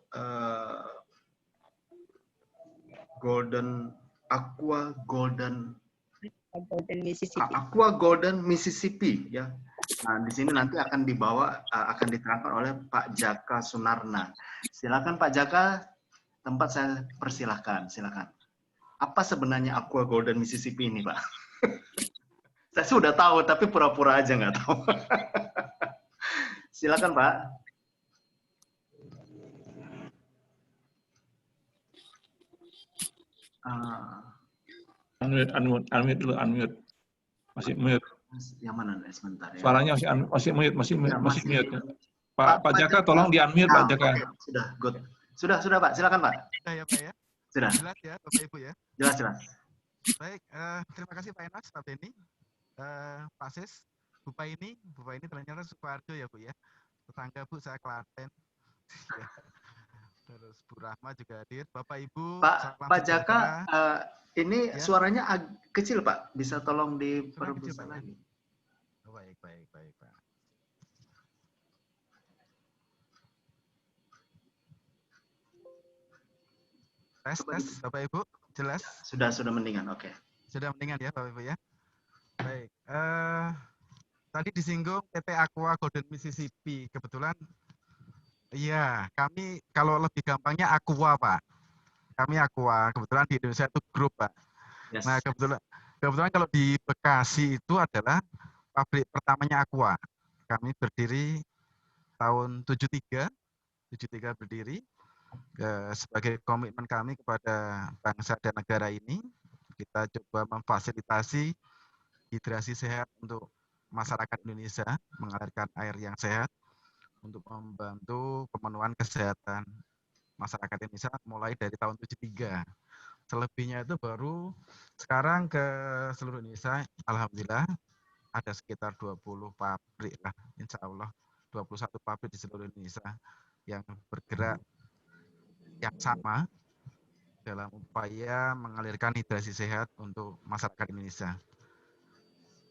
Aqua Golden Mississippi ya. Nah, di sini nanti akan diterangkan oleh Pak Jaka Sunarna. Silakan Pak Jaka, tempat saya persilahkan. Silakan. Apa sebenarnya Aqua Golden Mississippi ini, Pak? Saya sudah tahu, tapi pura-pura aja nggak tahu. Silakan, Pak. Unmute dulu, unmute. Masih mute. Yang mana? Sebentar ya. Suaranya masih mute. Pak Jaka, tolong di unmute Pak Jaka. Okay. Sudah, good. Sudah Pak. Silakan Pak. Sudah ya Pak ya. Sudah. Jelas ya Bapak Ibu ya. Jelas. Baik, terima kasih Pak Enas, Pak Beni, Pak Sis, Bu Paini ternyata Sukoharjo ya Bu ya. Tetangga Bu, saya Klaten. Terus Bu Rahma juga hadir. Bapak Ibu. Pak Jaka, ini ya? Suaranya kecil Pak. Bisa tolong diperbesar lagi. Baik Pak. Tes, Bapak Ibu, jelas? Sudah mendingan, oke. Sudah mendingan ya Bapak Ibu ya. Baik, tadi disinggung PT Aqua Golden Mississippi. Kebetulan, iya, kami kalau lebih gampangnya Aqua Pak. Kami Aqua, kebetulan di Indonesia itu grup Pak. Yes. Nah kebetulan kalau di Bekasi itu adalah pabrik pertamanya Aqua. Kami berdiri tahun 73 berdiri. Sebagai komitmen kami kepada bangsa dan negara ini, kita coba memfasilitasi hidrasi sehat untuk masyarakat Indonesia, mengalirkan air yang sehat untuk membantu pemenuhan kesehatan masyarakat Indonesia mulai dari tahun 73. Selebihnya itu baru sekarang ke seluruh Indonesia, alhamdulillah ada sekitar 20 pabrik lah, insya Allah 21 pabrik di seluruh Indonesia yang bergerak yang sama dalam upaya mengalirkan hidrasi sehat untuk masyarakat Indonesia.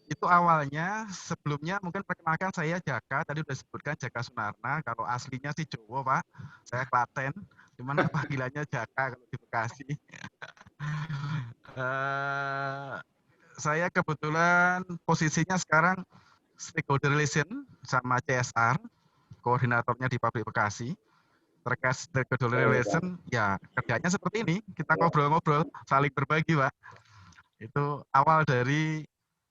Itu awalnya, sebelumnya mungkin perkenalkan saya Jaka, tadi sudah disebutkan Jaka Sunarna, kalau aslinya sih Jawa Pak, saya Klaten, cuman panggilannya Jaka kalau di Bekasi. Saya kebetulan posisinya sekarang stakeholder relation sama CSR, koordinatornya di pabrik Bekasi. Terkait stakeholder relation, ya kerjanya seperti ini, kita ngobrol-ngobrol, saling berbagi Pak. Itu awal dari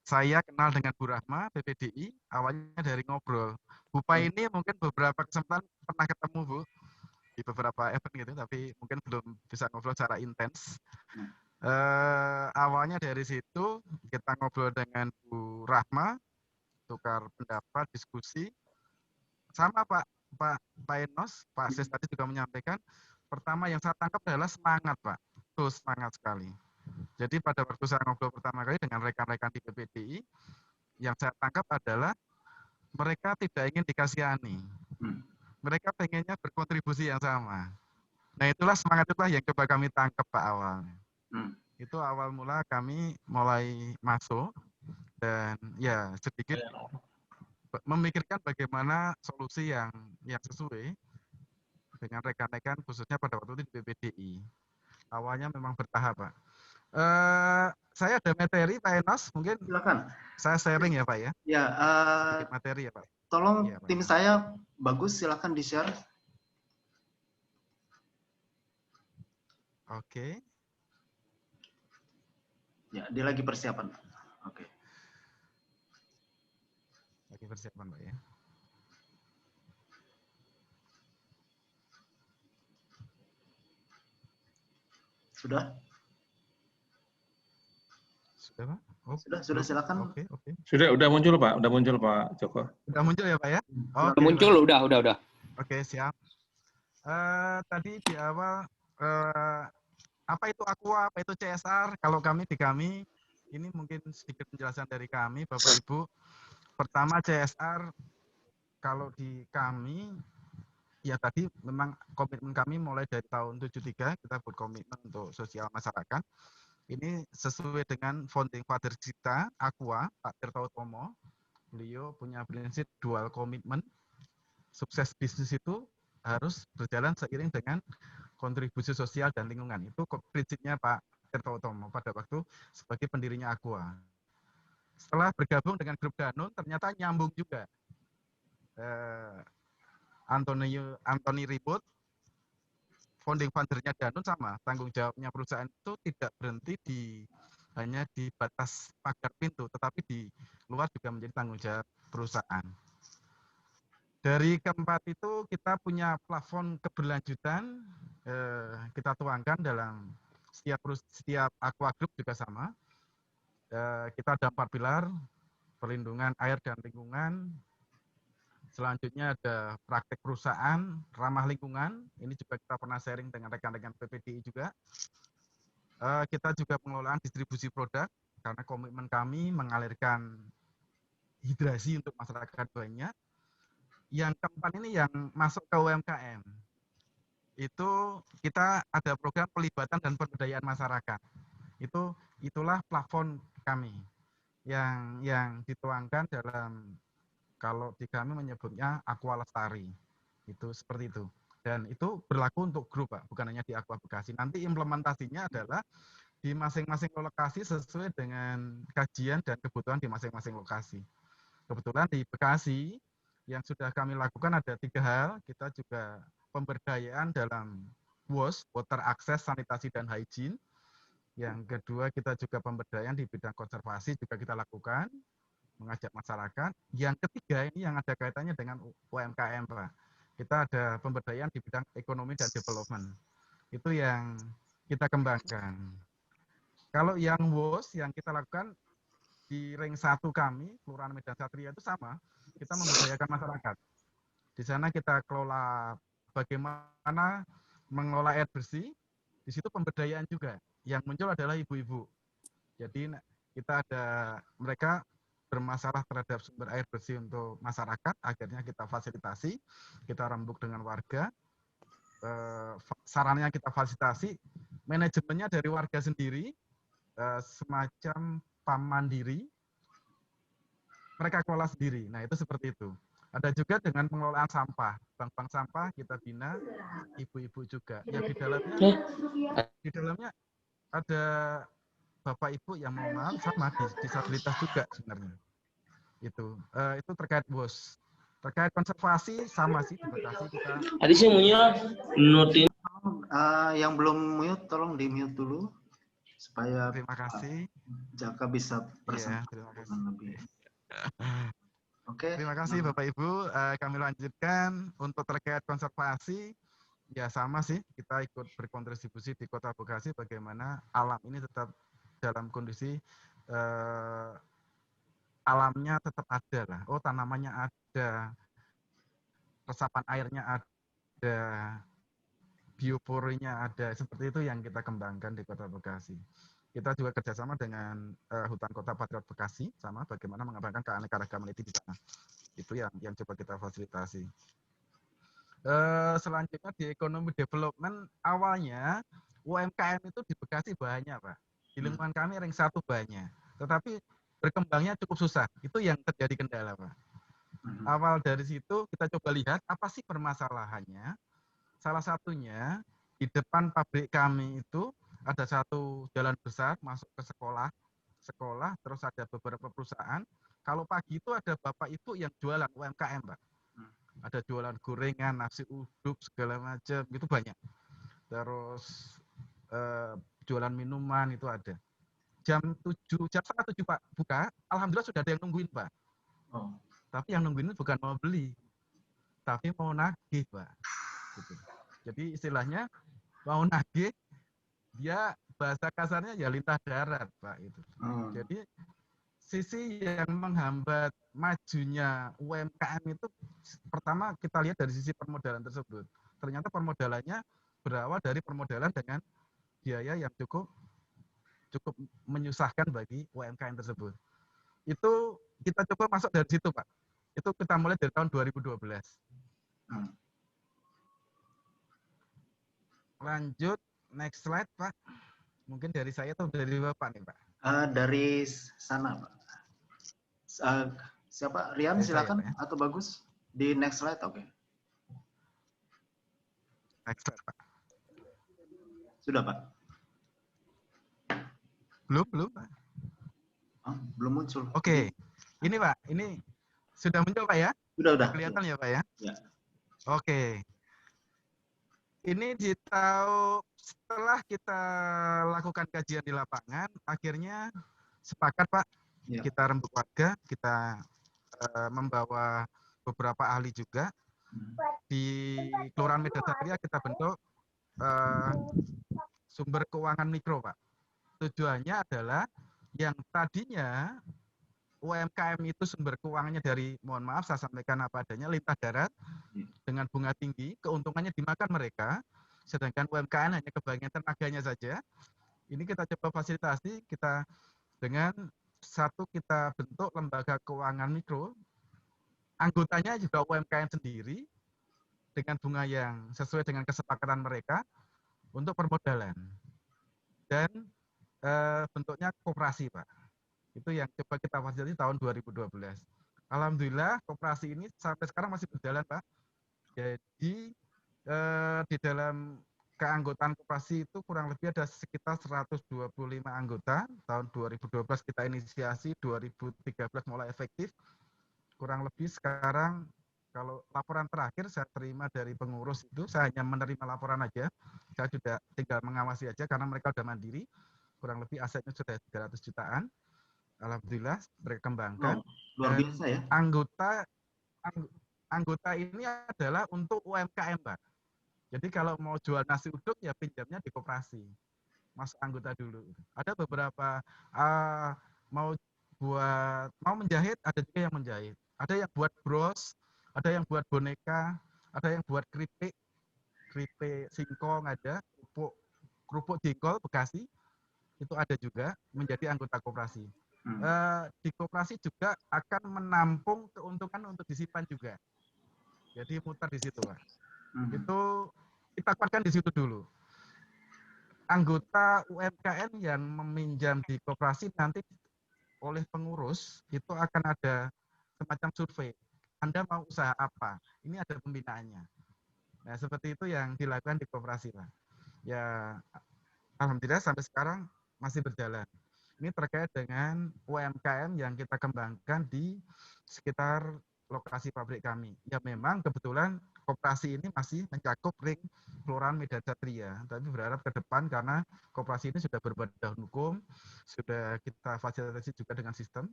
saya kenal dengan Bu Rahma, PPDI, awalnya dari ngobrol. Bu Pai ini mungkin beberapa kesempatan pernah ketemu, Bu, di beberapa event gitu, tapi mungkin belum bisa ngobrol secara intens. Awalnya dari situ kita ngobrol dengan Bu Rahma, tukar pendapat, diskusi. Sama Pak Enos, Pak Sis tadi juga menyampaikan, pertama yang saya tangkap adalah semangat, Pak. Tuh, semangat sekali. Jadi pada waktu saya ngobrol pertama kali dengan rekan-rekan di PPDI, yang saya tangkap adalah mereka tidak ingin dikasihani. Mereka pengennya berkontribusi yang sama. Nah, itulah semangat itulah yang coba kami tangkap, Pak, awalnya. Itu awal mula kami mulai masuk dan ya sedikit memikirkan bagaimana solusi yang sesuai dengan rekan-rekan khususnya pada waktu itu di PPDI. Awalnya memang bertahap, Pak. Saya ada materi, Pak Enos, mungkin Silakan. saya sharing ya, Pak ya. Ya, Sedikit materi ya, Pak. tolong Ya, Pak. tim saya bagus, silakan di-share. Oke. Ya, dia lagi persiapan. Oke. Lagi persiapan, Pak ya. Sudah? Sudah, Pak? Oh, Sudah silakan. Oke. Udah muncul Pak Joko. Udah muncul ya, Pak ya? Udah muncul, Pak. udah. Oke, siap. Tadi di awal apa itu Aqua, apa itu CSR? Kalau di kami ini mungkin sedikit penjelasan dari kami, Bapak Ibu. Pertama CSR kalau di kami ya tadi memang komitmen kami mulai dari tahun 73 kita berkomitmen untuk sosial masyarakat. Ini sesuai dengan founding father kita, Aqua, Pak Tirta Utomo. Beliau punya prinsip dual komitmen. Sukses bisnis itu harus berjalan seiring dengan kontribusi sosial dan lingkungan. Itu prinsipnya Pak Tirta Utomo pada waktu sebagai pendirinya Aqua. Setelah bergabung dengan grup Danone, ternyata nyambung juga. Anthony Ribut, founding father-nya Danone sama, tanggung jawabnya perusahaan itu tidak berhenti hanya di batas pagar pintu, tetapi di luar juga menjadi tanggung jawab perusahaan. Dari keempat itu kita punya plafon keberlanjutan, kita tuangkan dalam setiap Aqua Group juga sama. Kita ada 4 pilar, perlindungan air dan lingkungan. Selanjutnya ada praktek perusahaan ramah lingkungan. Ini juga kita pernah sharing dengan rekan-rekan PPDI juga. Kita juga pengelolaan distribusi produk, karena komitmen kami mengalirkan hidrasi untuk masyarakat banyak. Yang keempat ini yang masuk ke UMKM. Itu kita ada program pelibatan dan pemberdayaan masyarakat. Itulah plafon kami yang dituangkan dalam, kalau di kami menyebutnya Aqua Lestari. Itu seperti itu. Dan itu berlaku untuk grup, Pak, bukan hanya di Aqua Bekasi. Nanti implementasinya adalah di masing-masing lokasi sesuai dengan kajian dan kebutuhan di masing-masing lokasi. Kebetulan di Bekasi yang sudah kami lakukan ada 3 hal. Kita juga pemberdayaan dalam WAS, Water Access, Sanitasi, dan Hygiene. Yang kedua, kita juga pemberdayaan di bidang konservasi juga kita lakukan, mengajak masyarakat. Yang ketiga, ini yang ada kaitannya dengan UMKM, Pak. Kita ada pemberdayaan di bidang ekonomi dan development. Itu yang kita kembangkan. Kalau yang WOS yang kita lakukan di ring 1 kami, Kelurahan Medan Satria itu sama, kita memberdayakan masyarakat. Di sana kita kelola bagaimana mengelola air bersih, di situ pemberdayaan juga. Yang muncul adalah ibu-ibu. Jadi kita ada mereka bermasalah terhadap sumber air bersih untuk masyarakat, akhirnya kita fasilitasi, kita rembuk dengan warga, sarannya kita fasilitasi, manajemennya dari warga sendiri, semacam PAM mandiri, mereka kelola sendiri. Nah, itu seperti itu. Ada juga dengan pengelolaan sampah, bank-bank sampah kita bina, ibu-ibu juga. Ya di dalamnya ada Bapak Ibu yang mau maaf sama disabilitas juga sebenarnya. Itu terkait BOS. Terkait konservasi sama sih di Bekasi kita. Tadi sih munya nutin. Yang belum mute tolong di mute dulu supaya Terima kasih. Jaka bisa Iya, bersama terima kasih. dengan lebih. Oke. Terima kasih Bapak Ibu. Kami lanjutkan untuk terkait konservasi. Ya sama sih, kita ikut berkontribusi di Kota Bekasi bagaimana alam ini tetap dalam kondisi alamnya tetap ada lah. Oh, tanamannya ada, resapan airnya ada, bioporinya ada. Seperti itu yang kita kembangkan di Kota Bekasi. Kita juga kerjasama dengan Hutan Kota Patriot Bekasi, sama bagaimana mengembangkan keanekaragaman itu di sana. Itu yang coba kita fasilitasi. Selanjutnya di ekonomi development, awalnya UMKM itu di Bekasi banyak, Pak. Di lingkungan kami ring 1 banyak. Tetapi berkembangnya cukup susah. Itu yang terjadi kendala, Pak. Awal dari situ kita coba lihat apa sih permasalahannya. Salah satunya di depan pabrik kami itu ada satu jalan besar masuk ke sekolah, terus ada beberapa perusahaan. Kalau pagi itu ada bapak ibu yang jualan UMKM, Pak. Ada jualan gorengan, nasi uduk, segala macam, itu banyak. Terus jualan minuman itu ada. Jam 7, jam setengah 7 Pak buka, alhamdulillah sudah ada yang nungguin Pak. Oh. Tapi yang nungguin bukan mau beli, tapi mau nagih Pak. Gitu. Jadi istilahnya mau nagih, dia bahasa kasarnya ya lintah darat Pak itu. Jadi sisi yang menghambat majunya UMKM itu pertama kita lihat dari sisi permodalan tersebut. Ternyata permodalannya berawal dari permodalan dengan biaya yang cukup menyusahkan bagi UMKM tersebut. Itu kita coba masuk dari situ, Pak. Itu kita mulai dari tahun 2012. Lanjut, next slide, Pak. Mungkin dari saya atau dari Bapak nih, Pak? Dari sana, Pak. Siapa? Rian, silakan. Saya, atau bagus? Di next slide, oke. Next slide, Pak. Sudah, Pak? Belum, Pak. Belum muncul. Oke. Ini, Pak. Ini sudah muncul, Pak ya? Sudah. Kelihatan ya, Pak ya? Ya. Oke. Ini setelah kita lakukan kajian di lapangan, akhirnya sepakat, Pak. Ya. Kita rembuk warga, kita membawa beberapa ahli juga. Di Kelurahan Medan kita bentuk sumber keuangan mikro, Pak. Tujuannya adalah yang tadinya UMKM itu sumber keuangannya dari, mohon maaf saya sampaikan apa adanya, lintah darat dengan bunga tinggi, keuntungannya dimakan mereka, sedangkan UMKM hanya kebagian tenaganya saja. Ini kita coba fasilitasi, kita dengan kita bentuk lembaga keuangan mikro, anggotanya juga UMKM sendiri, dengan bunga yang sesuai dengan kesepakatan mereka untuk permodalan. Dan bentuknya koperasi, Pak. Itu yang coba kita fasilitasi tahun 2012. Alhamdulillah koperasi ini sampai sekarang masih berjalan, Pak. Jadi di dalam keanggotaan koperasi itu kurang lebih ada sekitar 125 anggota. Tahun 2012 kita inisiasi, 2013 mulai efektif. Kurang lebih sekarang kalau laporan terakhir saya terima dari pengurus itu, saya hanya menerima laporan aja. Saya sudah tinggal mengawasi aja karena mereka sudah mandiri. Kurang lebih asetnya sudah 300 jutaan. Alhamdulillah mereka kembangkan. Luar biasa ya. Anggota ini adalah untuk UMKM, Pak. Jadi kalau mau jual nasi uduk ya pinjamnya di koperasi. Masuk anggota dulu. Ada beberapa mau menjahit, ada juga yang menjahit. Ada yang buat bros, ada yang buat boneka, ada yang buat keripik singkong ada, kerupuk jengkol Bekasi. Itu ada juga menjadi anggota koperasi. Di koperasi juga akan menampung keuntungan untuk disimpan juga. Jadi muter di situ, Pak. Itu kita kuatkan di situ dulu. Anggota UMKM yang meminjam di koperasi nanti oleh pengurus itu akan ada semacam survei. Anda mau usaha apa? Ini ada pembinaannya. Nah, seperti itu yang dilakukan di koperasi, Pak. Ya, alhamdulillah sampai sekarang masih berjalan. Ini terkait dengan UMKM yang kita kembangkan di sekitar lokasi pabrik kami. Ya memang kebetulan koperasi ini masih mencakup ring Kelurahan Medan Satria. Tapi berharap ke depan karena koperasi ini sudah berbadan hukum, sudah kita fasilitasi juga dengan sistem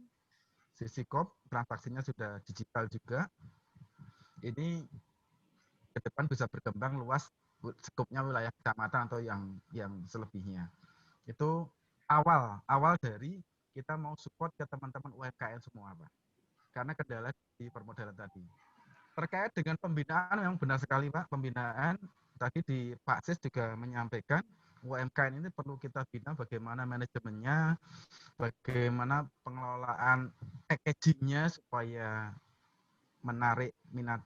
Sisikop, transaksinya sudah digital juga. Ini ke depan bisa berkembang luas skupnya wilayah kecamatan atau yang selebihnya. Itu awal dari kita mau support ke teman-teman UMKM semua, Pak. Karena kendala di permodalan tadi. Terkait dengan pembinaan memang benar sekali, Pak. Pembinaan tadi di Pak Sis juga menyampaikan UMKM ini perlu kita bina bagaimana manajemennya, bagaimana pengelolaan packagingnya supaya menarik minat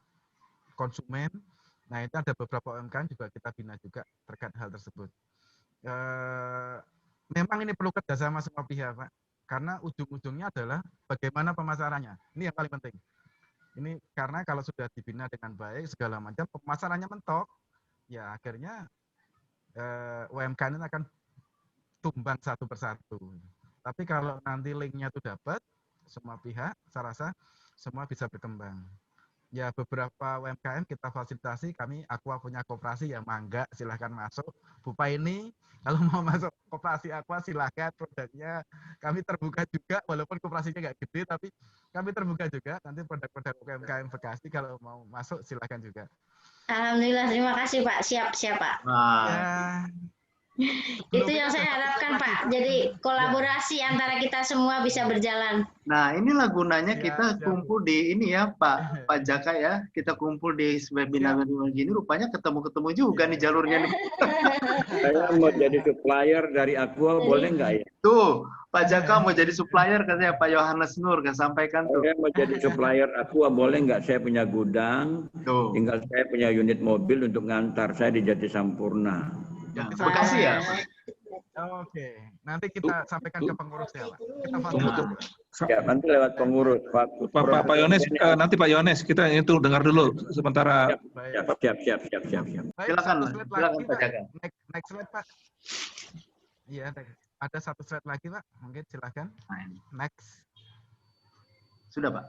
konsumen. Nah, itu ada beberapa UMKM juga kita bina juga terkait hal tersebut. Memang ini perlu kerjasama semua pihak, Pak. Karena ujung-ujungnya adalah bagaimana pemasarannya. Ini yang paling penting. Ini karena kalau sudah dibina dengan baik segala macam, pemasarannya mentok, ya akhirnya UMKM ini akan tumbang satu persatu. Tapi kalau nanti linknya itu dapat, semua pihak, saya rasa semua bisa berkembang. Ya beberapa UMKM kita fasilitasi, kami Aqua punya koperasi ya mangga, silahkan masuk. Bupa ini kalau mau masuk koperasi Aqua silahkan, produknya kami terbuka juga, walaupun koperasinya nggak gede, tapi kami terbuka juga, nanti produk-produk UMKM Bekasi kalau mau masuk silahkan juga. Alhamdulillah, terima kasih Pak. Siap Pak. Ya. Itu yang saya harapkan Pak. Jadi kolaborasi antara kita semua bisa berjalan. Nah, inilah gunanya kita kumpul di ini ya Pak Jaka ya. Kita kumpul di webinar gini, rupanya ketemu-ketemu juga nih jalurnya. Saya mau jadi supplier dari Aqua, boleh nggak ya? Tuh, Pak Jaka mau jadi supplier katanya Pak Yohanes Nur, kan sampaikan tuh. Saya mau jadi supplier Aqua, boleh nggak? Saya punya gudang, tinggal saya punya unit mobil untuk ngantar. Saya di Jati Sampurna. Ya, Bekasi ya? Oke, nanti kita sampaikan ke pengurus ya, Pak. Kita fasilitasi. Ya, nanti lewat pengurus. Pak Yones, nanti Pak Yones, kita itu dengar dulu sementara. Siap. Silakan Pak Jaka. Next slide, Pak. Iya, ada satu slide lagi, Pak. Mungkin silakan. Next. Sudah, Pak.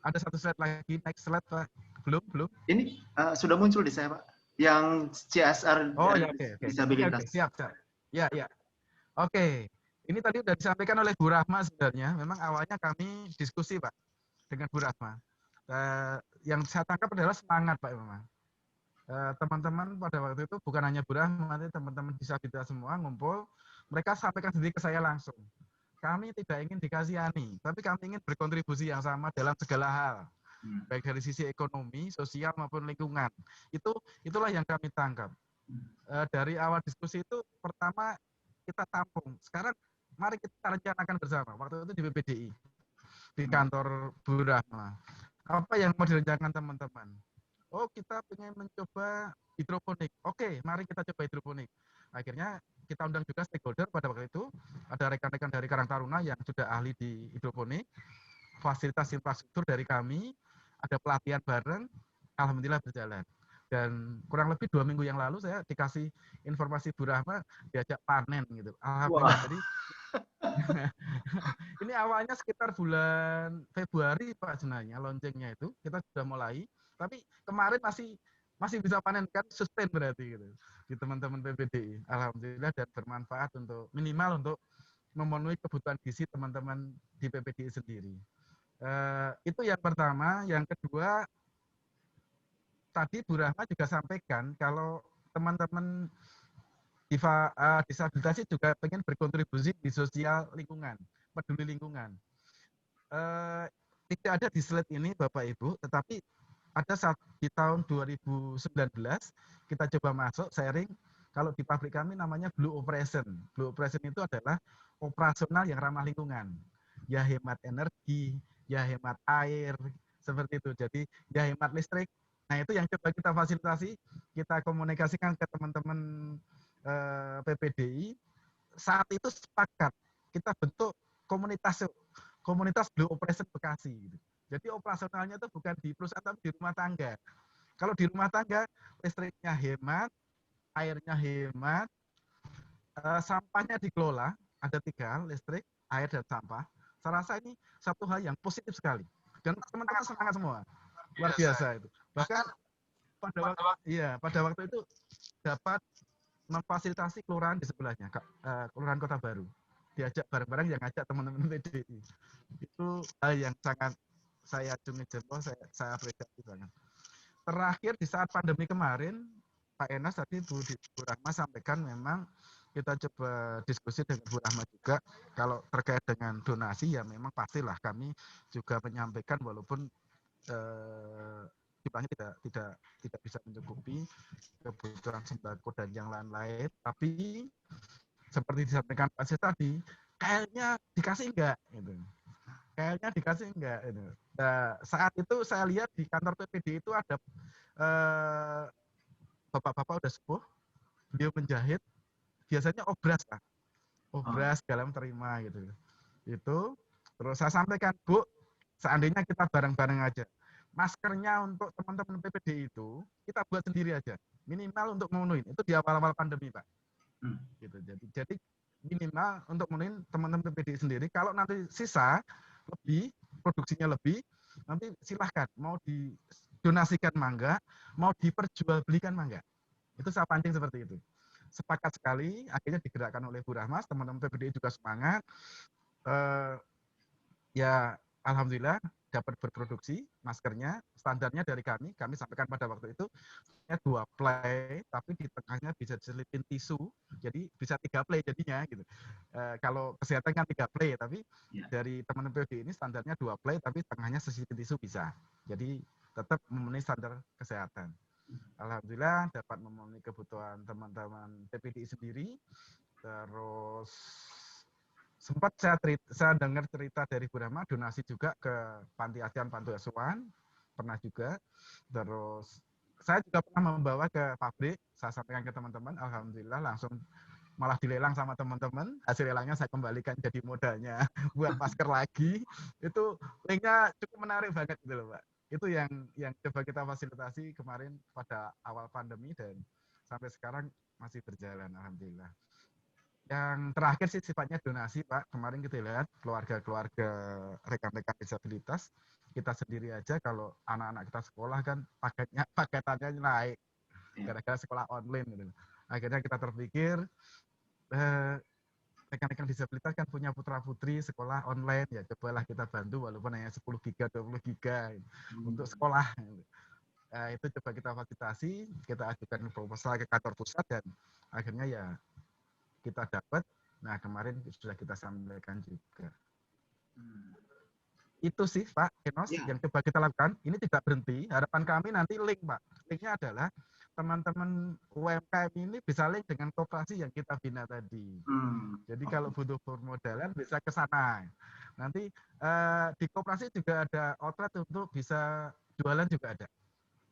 Ada satu slide lagi, next slide, Pak. Belum. Ini sudah muncul di saya, Pak. Yang CSR disabilitas. Siap. Ya. Oke. Ini tadi sudah disampaikan oleh Bu Rahma sebenarnya. Memang awalnya kami diskusi, Pak, dengan Bu Rahma. Yang saya tangkap adalah semangat, Pak, memang. Teman-teman pada waktu itu bukan hanya Bu Rahma, teman-teman disabilitas semua ngumpul. Mereka sampaikan sendiri ke saya langsung. Kami tidak ingin dikasihani, tapi kami ingin berkontribusi yang sama dalam segala hal. Baik dari sisi ekonomi, sosial maupun lingkungan. Itulah yang kami tangkap. Dari awal diskusi itu pertama kita tampung. Sekarang mari kita rencanakan bersama. Waktu itu di BPDI, di kantor Bu Rahma. Apa yang mau direncanakan teman-teman? Oh, kita ingin mencoba hidroponik. Oke, mari kita coba hidroponik. Akhirnya kita undang juga stakeholder pada waktu itu. Ada rekan-rekan dari Karang Taruna yang sudah ahli di hidroponik. Fasilitas infrastruktur dari kami. Ada pelatihan bareng, alhamdulillah berjalan. Dan kurang lebih 2 minggu yang lalu saya dikasih informasi Bu Rahma diajak panen gitu. Alhamdulillah. Jadi ini awalnya sekitar bulan Februari Pak sebenarnya launchingnya itu kita sudah mulai. Tapi kemarin masih bisa panen kan, sustain berarti gitu di teman-teman PPDI. Alhamdulillah dan bermanfaat untuk minimal untuk memenuhi kebutuhan gizi teman-teman di PPDI sendiri. Itu yang pertama. Yang kedua, tadi Bu Rahma juga sampaikan kalau teman-teman disabilitas juga pengen berkontribusi di sosial lingkungan, peduli lingkungan. Tidak ada di slide ini Bapak Ibu, tetapi ada di tahun 2019 kita coba masuk sharing. Kalau di pabrik kami namanya Blue Operation. Blue Operation itu adalah operasional yang ramah lingkungan. Ya hemat energi, ya hemat air, seperti itu. Jadi ya hemat listrik. Nah itu yang coba kita fasilitasi, kita komunikasikan ke teman-teman PPDI. Saat itu sepakat kita bentuk komunitas Blue Operation Bekasi. Jadi operasionalnya itu bukan di perusahaan tapi di rumah tangga. Kalau di rumah tangga listriknya hemat, airnya hemat, sampahnya dikelola. Ada 3 hal, listrik, air dan sampah. Saya rasa ini satu hal yang positif sekali. Dan teman-teman semangat semua. Luar biasa itu. Bahkan pada waktu itu dapat memfasilitasi kelurahan di sebelahnya, kelurahan Kota Baru. Diajak bareng-bareng yang ngajak teman-teman PDI. Itu hal yang sangat saya acungi jempol, saya apresiasi banget. Terakhir di saat pandemi kemarin, Pak Enas tadi Bu Rahma sampaikan memang kita coba diskusi dengan Bu Rahma juga, kalau terkait dengan donasi ya memang pastilah kami juga menyampaikan walaupun jumlahnya tidak bisa mencukupi kebutuhan sembako dan yang lain-lain, tapi seperti disampaikan Pak Sis tadi, kayaknya dikasih enggak gitu. Kayaknya dikasih enggak gitu. Nah, saat itu saya lihat di kantor PPD itu ada bapak-bapak udah sepuh, dia menjahit, biasanya obras lah. Obras dalam terima gitu. Itu terus saya sampaikan, Bu, seandainya kita bareng-bareng aja. Maskernya untuk teman-teman PPD itu kita buat sendiri aja, minimal untuk memenuhi. Itu di awal-awal pandemi, Pak. Gitu. Jadi minimal untuk memenuhi teman-teman PPD sendiri. Kalau nanti sisa lebih, produksinya lebih, nanti silahkan mau didonasikan mangga, mau diperjualbelikan mangga. Itu saya pancing seperti itu. Sepakat sekali, akhirnya digerakkan oleh Bu Rahmas, teman-teman PPD juga semangat. Ya alhamdulillah dapat berproduksi maskernya, standarnya dari kami sampaikan pada waktu itu 2 play, tapi di tengahnya bisa diselipin tisu, jadi bisa 3 play jadinya gitu. Kalau kesehatan kan 3 play, tapi dari teman-teman PPD ini standarnya 2 play, tapi tengahnya selipin tisu bisa. Jadi tetap memenuhi standar kesehatan. Alhamdulillah dapat memenuhi kebutuhan teman-teman PPDI sendiri. Terus sempat saya dengar cerita dari Bu Rahma, donasi juga ke panti asuhan, pernah juga. Terus saya juga pernah membawa ke pabrik, saya sampaikan ke teman-teman, alhamdulillah langsung malah dilelang sama teman-teman, hasil lelangnya saya kembalikan jadi modalnya buat masker lagi. Itu linknya cukup menarik banget gitu loh Pak. Itu yang coba kita fasilitasi kemarin pada awal pandemi dan sampai sekarang masih berjalan, alhamdulillah. Yang terakhir sih sifatnya donasi, Pak. Kemarin kita lihat keluarga-keluarga rekan-rekan disabilitas, kita sendiri aja kalau anak-anak kita sekolah kan paketannya naik gara-gara sekolah online gitu. Akhirnya kita terpikir rekan-rekan disabilitas kan punya putra-putri sekolah online, ya cobalah kita bantu walaupun hanya 10 giga, 20 giga untuk sekolah. Itu coba kita fasilitasi, kita ajukan proposal ke kantor pusat dan akhirnya ya kita dapat. Nah kemarin sudah kita sampaikan juga. Itu sih Pak Enos yang coba kita lakukan. Ini tidak berhenti. Harapan kami nanti link Pak. Linknya adalah teman-teman UMKM ini bisa link dengan koperasi yang kita bina tadi. Jadi kalau butuh permodalan bisa ke sana. Nanti di koperasi juga ada outlet untuk bisa jualan juga ada.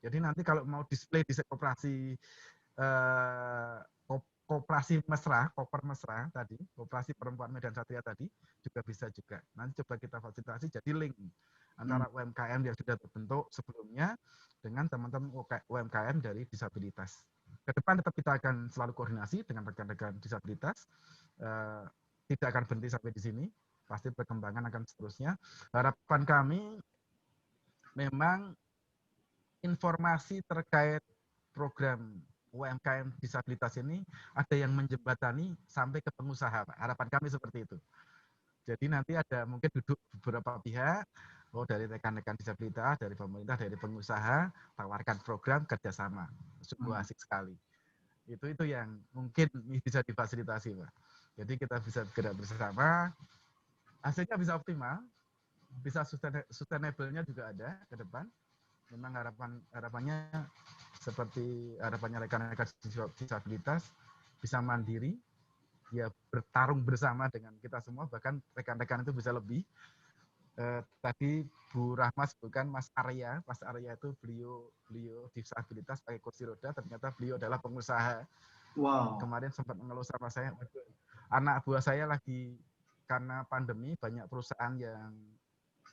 Jadi nanti kalau mau display di koperasi Koperasi Mesra, Koper Mesra tadi, Koperasi Perempuan Medan Satria tadi juga bisa juga. Nanti coba kita fasilitasi jadi link antara UMKM yang sudah terbentuk sebelumnya dengan teman-teman UMKM dari disabilitas. Ke depan tetap kita akan selalu koordinasi dengan rekan-rekan disabilitas. Tidak akan berhenti sampai di sini, pasti perkembangan akan seterusnya. Harapan kami memang informasi terkait program UMKM disabilitas ini ada yang menjembatani sampai ke pengusaha, Pak. Harapan kami seperti itu. Jadi nanti ada mungkin duduk beberapa pihak, dari rekan-rekan disabilitas, dari pemerintah, dari pengusaha, tawarkan program kerjasama. Sungguh asik sekali. Itu yang mungkin bisa difasilitasi, Pak. Jadi kita bisa bergerak bersama, hasilnya bisa optimal, bisa sustainable-nya juga ada ke depan. Memang harapannya seperti harapannya rekan-rekan disabilitas bisa mandiri, ya bertarung bersama dengan kita semua, bahkan rekan-rekan itu bisa lebih. Tadi Bu Rahma sebutkan Mas Arya itu beliau disabilitas pakai kursi roda, ternyata beliau adalah pengusaha. Wow. Kemarin sempat mengeluh sama saya, anak buah saya lagi karena pandemi banyak perusahaan yang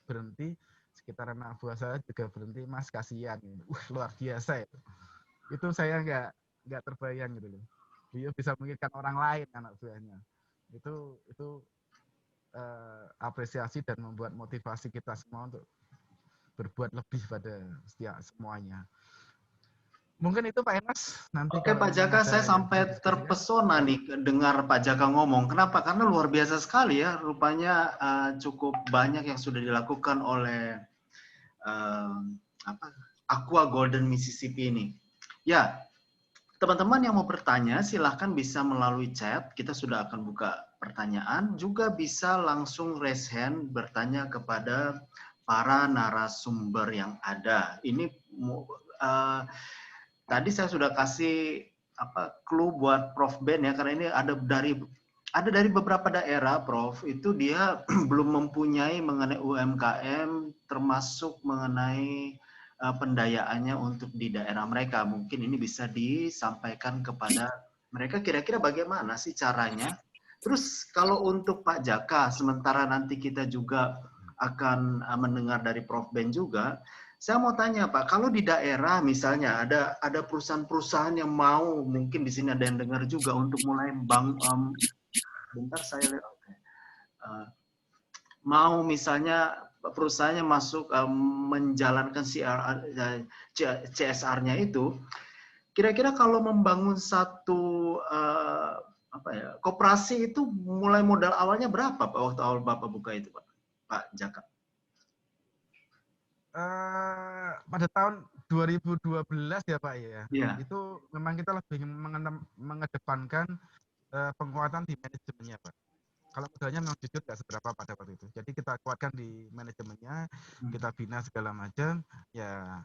berhenti. Sekitar anak buah saya juga berhenti, Mas, kasihan. Luar biasa ya. Itu saya nggak terbayang gitu loh. Dia bisa mengingatkan orang lain anak buahnya. Itu apresiasi dan membuat motivasi kita semua untuk berbuat lebih pada setiap semuanya. Mungkin itu Pak Enas. Nanti Oke Pak Jaka, saya sampai terpesona nih dengar Pak Jaka ngomong. Kenapa? Karena luar biasa sekali ya. Rupanya cukup banyak yang sudah dilakukan oleh Aqua Golden Mississippi ini. Ya, teman-teman yang mau bertanya silahkan bisa melalui chat. Kita sudah akan buka pertanyaan. Juga bisa langsung raise hand bertanya kepada para narasumber yang ada. Ini tadi saya sudah kasih clue buat Prof Ben ya, karena ini ada dari beberapa daerah, Prof, itu dia belum mempunyai mengenai UMKM, termasuk mengenai pendayaannya untuk di daerah mereka. Mungkin ini bisa disampaikan kepada mereka kira-kira bagaimana sih caranya. Terus kalau untuk Pak Jaka, sementara nanti kita juga akan mendengar dari Prof Ben juga, saya mau tanya Pak, kalau di daerah misalnya ada perusahaan-perusahaan yang mau, mungkin di sini ada yang dengar juga untuk mulai bentar saya lihat, mau misalnya perusahaannya masuk menjalankan CSR-nya itu, kira-kira kalau membangun satu koperasi itu mulai modal awalnya berapa Pak waktu awal Bapak buka itu Pak Jaka? Pada tahun 2012 ya Pak ya, itu memang kita lebih mengedepankan penguatan di manajemennya Pak. Kalau modalnya memang jujur nggak seberapa pada waktu itu. Jadi kita kuatkan di manajemennya, kita bina segala macam. Ya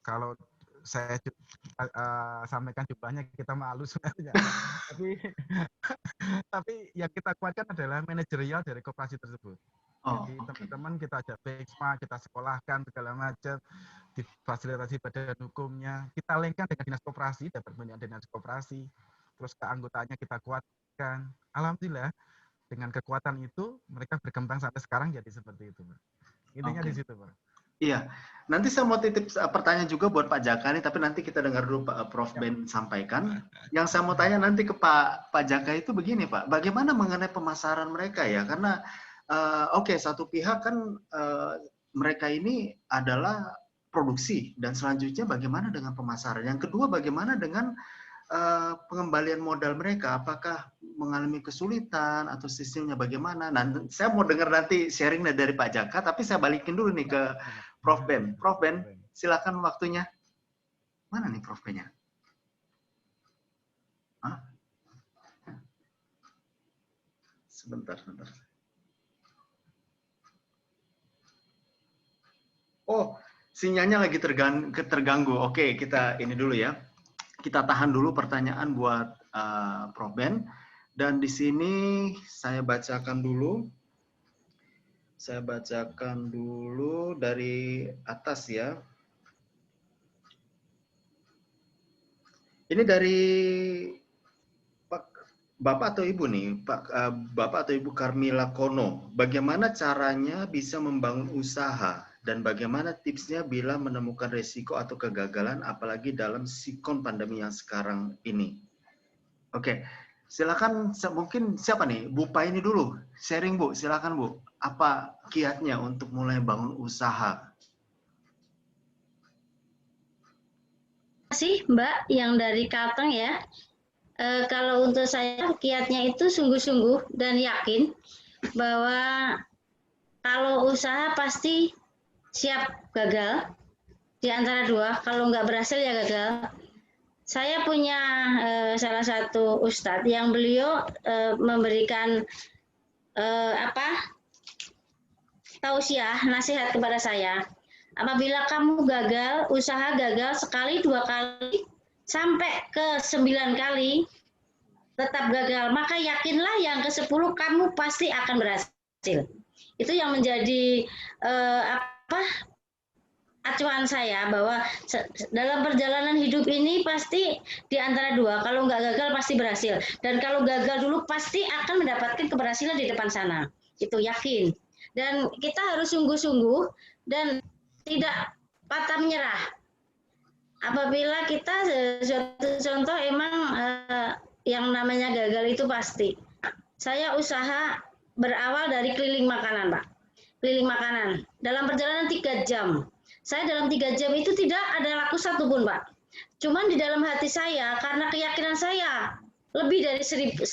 kalau saya sampaikan jumlahnya kita malu sebenarnya. tapi yang kita kuatkan adalah manajerial dari koperasi tersebut. Jadi teman-teman kita ajak BEXMA, kita sekolahkan segala macam, difasilitasi badan hukumnya, kita linkkan dengan dinas koperasi, dan pembinaan dinas koperasi, terus keanggotaannya kita kuatkan. Alhamdulillah dengan kekuatan itu mereka berkembang sampai sekarang jadi seperti itu, Pak. Intinya di situ, Pak. Iya, nanti saya mau titip pertanyaan juga buat Pak Jaka nih, tapi nanti kita dengar dulu Pak Prof Ben sampaikan. Yang saya mau tanya nanti ke Pak Jaka itu begini Pak, bagaimana mengenai pemasaran mereka ya? Karena satu pihak kan mereka ini adalah produksi, dan selanjutnya bagaimana dengan pemasaran? Yang kedua, bagaimana dengan pengembalian modal mereka? Apakah mengalami kesulitan atau sistemnya bagaimana? Nah, saya mau dengar nanti sharing dari Pak Jaka, tapi saya balikin dulu nih ke Prof Ben. Prof Ben, silakan waktunya. Mana nih Prof Ben-nya? Sebentar. Oh, sinyalnya lagi terganggu. Oke, kita ini dulu ya. Kita tahan dulu pertanyaan buat Prof Ben. Dan di sini saya bacakan dulu. Saya bacakan dulu dari atas ya. Ini dari Bapak atau Ibu nih, Bapak atau Ibu Carmila Kono. Bagaimana caranya bisa membangun usaha? Dan bagaimana tipsnya bila menemukan resiko atau kegagalan, apalagi dalam sikon pandemi yang sekarang ini? Oke, silakan. Mungkin siapa nih? Bu Paini dulu, sharing Bu. Silakan Bu. Apa kiatnya untuk mulai bangun usaha? Terima kasih Mbak yang dari Kalteng ya. Kalau untuk saya kiatnya itu sungguh-sungguh dan yakin bahwa kalau usaha pasti siap gagal di antara dua. Kalau nggak berhasil ya gagal. Saya punya salah satu ustadz yang beliau memberikan tausiah, nasihat kepada saya. Apabila kamu gagal, usaha gagal sekali, 2 kali, sampai ke 9 kali, tetap gagal, maka yakinlah yang ke-10 kamu pasti akan berhasil. Itu yang menjadi acuan saya, bahwa dalam perjalanan hidup ini pasti di antara dua. Kalau nggak gagal pasti berhasil. Dan kalau gagal dulu pasti akan mendapatkan keberhasilan di depan sana. Itu yakin. Dan kita harus sungguh-sungguh dan tidak patah menyerah. Apabila kita suatu contoh emang yang namanya gagal itu pasti. Saya usaha berawal dari keliling makanan, Pak. Keliling makanan. Dalam perjalanan 3 jam. Saya dalam 3 jam itu tidak ada laku satupun, Pak. Cuman di dalam hati saya, karena keyakinan saya lebih dari 100%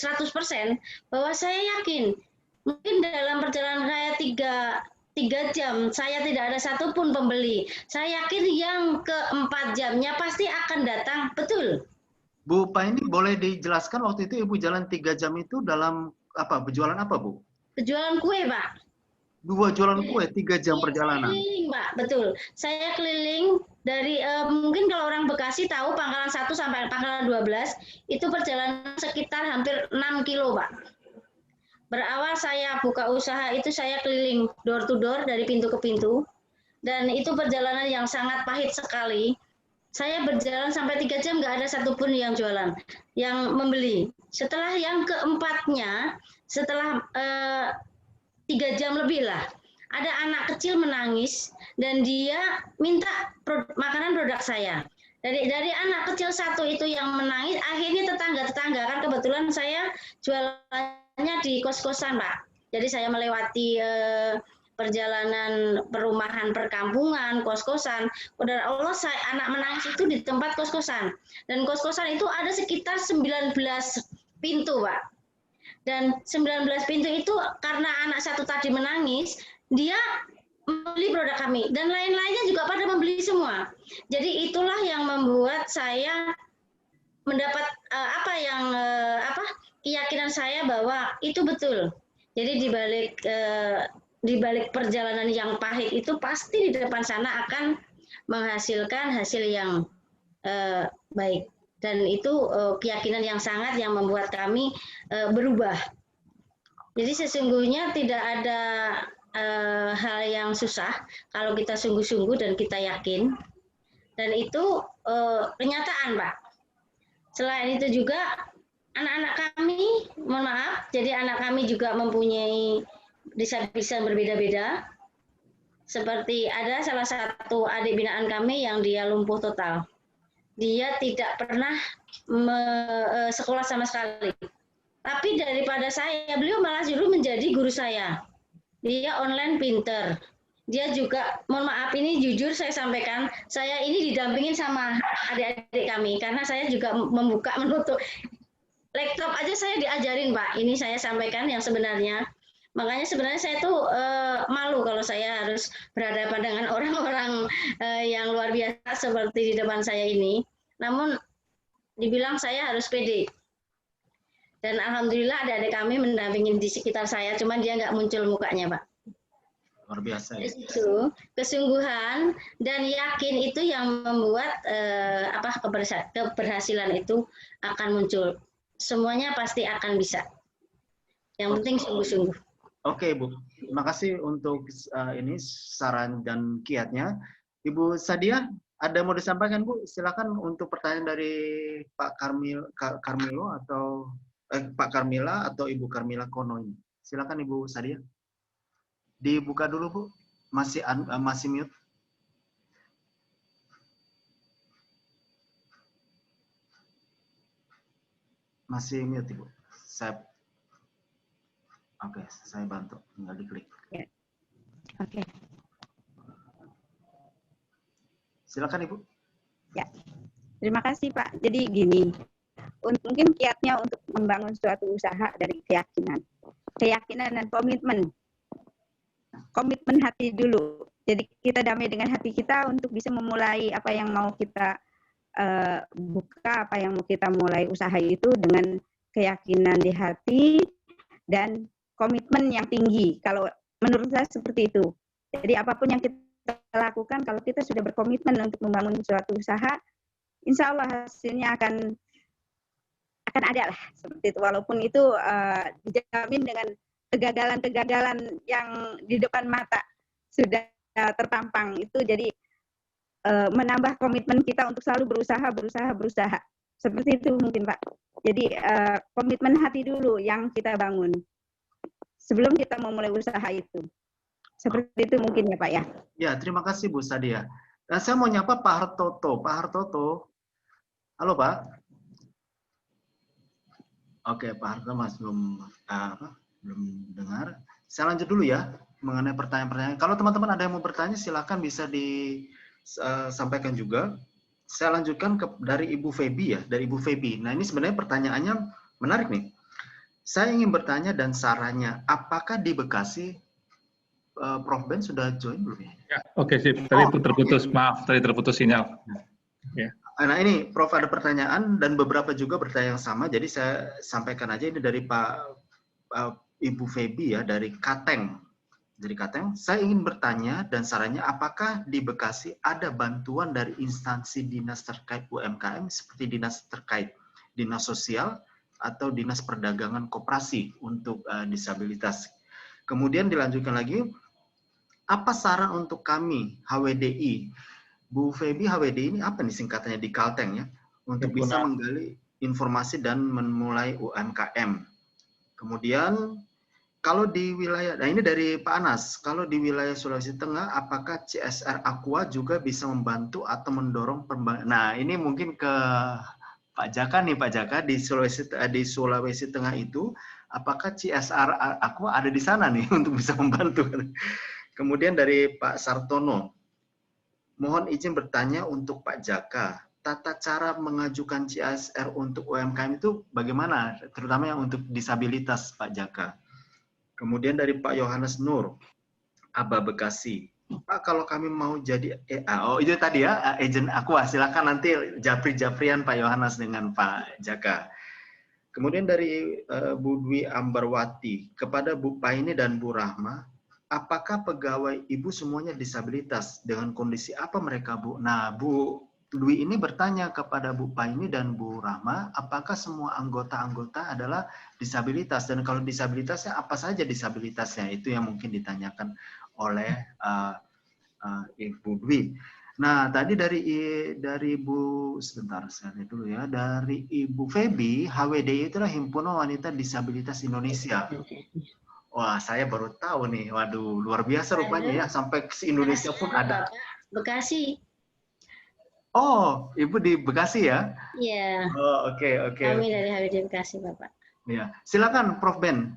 bahwa saya yakin mungkin dalam perjalanan saya tiga jam saya tidak ada satupun pembeli. Saya yakin yang ke-4 jamnya pasti akan datang. Betul. Bu, Pak ini boleh dijelaskan waktu itu Ibu jalan 3 jam itu dalam apa? Berjualan apa, Bu? Berjualan kue, Pak. 2 jualan kue, 3 jam perjalanan. Keliling, Pak. Betul. Saya keliling dari, mungkin kalau orang Bekasi tahu Pangkalan 1 sampai Pangkalan 12, itu perjalanan sekitar hampir 6 kilo, Pak. Berawal saya buka usaha itu saya keliling door to door dari pintu ke pintu. Dan itu perjalanan yang sangat pahit sekali. Saya berjalan sampai 3 jam nggak ada satupun yang jualan, yang membeli. Setelah yang ke-4-nya, setelah 3 jam lebih lah, ada anak kecil menangis dan dia minta makanan produk saya. Dari anak kecil satu itu yang menangis, akhirnya tetangga-tetangga, kan kebetulan saya jualannya di kos-kosan, Pak. Jadi saya melewati perjalanan perumahan perkampungan, kos-kosan. Pada Allah, anak menangis itu di tempat kos-kosan. Dan kos-kosan itu ada sekitar 19 pintu, Pak. Dan 19 pintu itu karena anak satu tadi menangis, dia membeli produk kami. Dan lain-lainnya juga pada membeli semua. Jadi itulah yang membuat saya mendapat keyakinan saya bahwa itu betul. Jadi di balik perjalanan yang pahit itu pasti di depan sana akan menghasilkan hasil yang baik. Dan itu keyakinan yang sangat yang membuat kami berubah. Jadi sesungguhnya tidak ada hal yang susah kalau kita sungguh-sungguh dan kita yakin. Dan itu kenyataan, Pak. Selain itu juga anak-anak kami, mohon maaf, jadi anak kami juga mempunyai disabilitas berbeda-beda. Seperti ada salah satu adik binaan kami yang dia lumpuh total. Dia tidak pernah sekolah sama sekali. Tapi daripada saya, beliau malah justru menjadi guru saya. Dia online pinter. Dia juga, mohon maaf ini jujur saya sampaikan, saya ini didampingin sama adik-adik kami. Karena saya juga membuka, menutup. Laptop aja saya diajarin, Pak. Ini saya sampaikan yang sebenarnya. Makanya sebenarnya saya tuh malu kalau saya harus berhadapan dengan orang-orang yang luar biasa seperti di depan saya ini. Namun dibilang saya harus pede. Dan alhamdulillah adik-adik kami mendampingi di sekitar saya, cuman dia nggak muncul mukanya, Pak. Luar biasa. Ya. Itu kesungguhan dan yakin itu yang membuat keberhasilan itu akan muncul. Semuanya pasti akan bisa. Yang penting sungguh-sungguh. Oke, Bu. Terima kasih untuk ini saran dan kiatnya. Ibu Sadia, ada mau disampaikan, Bu? Silakan untuk pertanyaan dari Pak Carmilo atau Pak Carmila atau Ibu Carmila Kono. Silakan Ibu Sadia. Dibuka dulu, Bu. Masih mute. Masih mute, Ibu. Oke, saya bantu. Tinggal diklik. Ya. Oke. Silakan, Ibu. Ya. Terima kasih, Pak. Jadi gini, mungkin kiatnya untuk membangun suatu usaha dari keyakinan. Keyakinan dan komitmen. Komitmen hati dulu. Jadi kita damai dengan hati kita untuk bisa memulai apa yang mau kita buka, apa yang mau kita mulai usaha itu dengan keyakinan di hati dan komitmen yang tinggi. Kalau menurut saya seperti itu. Jadi apapun yang kita lakukan, kalau kita sudah berkomitmen untuk membangun suatu usaha, insya Allah hasilnya akan ada lah seperti itu. Walaupun itu dijamin dengan kegagalan-kegagalan yang di depan mata sudah tertampang itu. Jadi menambah komitmen kita untuk selalu berusaha. Seperti itu mungkin, Pak. Jadi komitmen hati dulu yang kita bangun sebelum kita memulai usaha itu. Seperti itu mungkin ya, Pak ya. Ya, terima kasih Bu Sadia. Dan saya mau nyapa Pak Hartoto. Pak Hartoto. Halo, Pak. Oke, Pak Hartoto masih belum dengar. Saya lanjut dulu ya mengenai pertanyaan-pertanyaan. Kalau teman-teman ada yang mau bertanya, silakan bisa disampaikan juga. saya lanjutkan dari Ibu Feby ya, dari Ibu Feby. Nah, ini sebenarnya pertanyaannya menarik nih. Saya ingin bertanya dan sarannya, apakah di Bekasi Prof Ben sudah join belum ya? Ya, oke sip. Tadi terputus, maaf, tadi terputus sinyal. Ya. Nah ini Prof ada pertanyaan dan beberapa juga bertanya yang sama, jadi saya sampaikan aja ini dari Ibu Feby ya, dari Kateng. Dari Kateng, saya ingin bertanya dan sarannya apakah di Bekasi ada bantuan dari instansi dinas terkait UMKM seperti dinas terkait dinas sosial atau dinas perdagangan koperasi untuk disabilitas. Kemudian dilanjutkan lagi, apa saran untuk kami HWDI? Bu Feby, HWDI ini apa nih singkatannya di Kalteng ya? Untuk bisa menggali informasi dan memulai UMKM. Kemudian kalau di wilayah, nah ini dari Pak Anas, kalau di wilayah Sulawesi Tengah, apakah CSR Aqua juga bisa membantu atau mendorong pembangunan? Nah ini mungkin ke Pak Jaka nih, Pak Jaka di Sulawesi Tengah itu, apakah CSR Aqua ada di sana nih untuk bisa membantu? Kemudian dari Pak Sartono, mohon izin bertanya untuk Pak Jaka, tata cara mengajukan CSR untuk UMKM itu bagaimana, terutama yang untuk disabilitas Pak Jaka? Kemudian dari Pak Yohanes Nur, Aba Bekasi, Pak kalau kami mau jadi, oh itu tadi ya, agent Aqua, silakan nanti japri-japrian Pak Yohanes dengan Pak Jaka. Kemudian dari Bu Dwi Ambarwati, kepada Bu Paine dan Bu Rahma, apakah pegawai Ibu semuanya disabilitas? Dengan kondisi apa mereka, Bu? Nah, Bu Dwi ini bertanya kepada Bu Paine dan Bu Rahma, apakah semua anggota-anggota adalah disabilitas? Dan kalau disabilitasnya, apa saja disabilitasnya? Itu yang mungkin ditanyakan oleh Ibu Dwi. Nah, tadi dari Bu, sebentar saya lihat dulu ya, dari Ibu Feby, HWDI itulah Himpunan Wanita Disabilitas Indonesia. Wah, saya baru tahu nih. Waduh, luar biasa rupanya ya. Sampai se Indonesia pun ada. Bekasi. Oh, Ibu di Bekasi ya? Iya. Oh, oke. Kami dari HWD Bekasi, Bapak. Ya, silakan Prof Ben.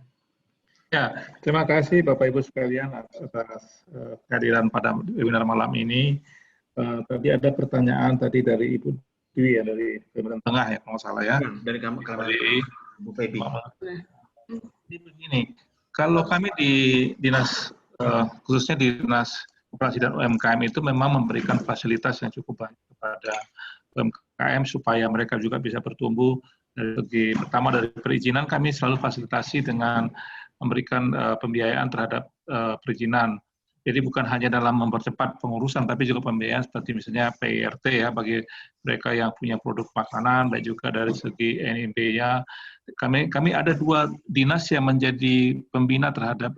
Ya, terima kasih Bapak Ibu sekalian atas kehadiran pada webinar malam ini. Tadi ada pertanyaan tadi dari Ibu Dwi ya, dari Kalimantan Tengah ya, kalau nggak salah ya. Dari Kalimantan Bu Feby. Jadi begini, kalau kami di dinas, khususnya di dinas Koperasi dan UMKM itu memang memberikan fasilitas yang cukup banyak kepada UMKM supaya mereka juga bisa bertumbuh. Dari segi pertama dari perizinan kami selalu fasilitasi dengan memberikan pembiayaan terhadap perizinan. Jadi bukan hanya dalam mempercepat pengurusan, tapi juga pembiayaan seperti misalnya PIRT ya bagi mereka yang punya produk makanan, dan juga dari segi NIB-nya. Kami ada 2 dinas yang menjadi pembina terhadap